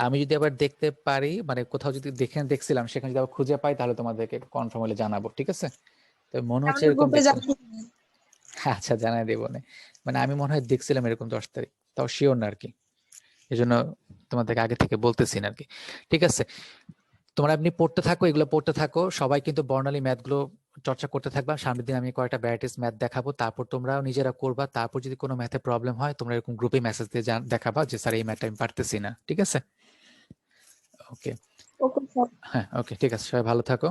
আমি যদি আবার দেখতে পারি, মানে কোথাও যদি দেখছিলাম সেখানে যদি আবার খুঁজে পাই তাহলে তোমাদেরকে কনফার্ম হলে জানাবো, ঠিক আছে? তো মনে হচ্ছে এরকম আচ্ছা, জানাই দেবো না। মানে আমি মনে হয় দেখছিলাম এরকম 10 তারিখ, তাও শিওর না আর কি, এই জন্য তোমাদেরকে আগে থেকে বলতেছি না আর কি। ঠিক আছে, তোমরা এমনি পড়তে থাকো, এগুলো পড়তে থাকো। সবাই কিন্তু বর্ণালী ম্যাথগুলো চর্চা করতে থাকবা। সামনের দিন আমি কয়েকটা ভ্যারাইটিস ম্যাথ দেখাবো, তারপর তোমরাও নিজেরা করবা। তারপর যদি কোনো ম্যাথে প্রবলেম হয় তোমরা এরকম গ্রুপে মেসেজ দিয়ে দেখাবা যে স্যার এই ম্যাথটা আমি পারতেছি না। ঠিক আছে? ওকে, ওকে স্যার। হ্যাঁ ওকে, ঠিক আছে, সবাই ভালো থাকো।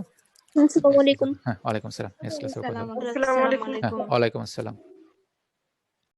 আসসালামু আলাইকুম। হ্যাঁ, ওয়ালাইকুম আসসালাম। নেক্সট ক্লাসে কথা হবে। আসসালামু আলাইকুম। হ্যাঁ, ওয়ালাইকুম আসসালাম।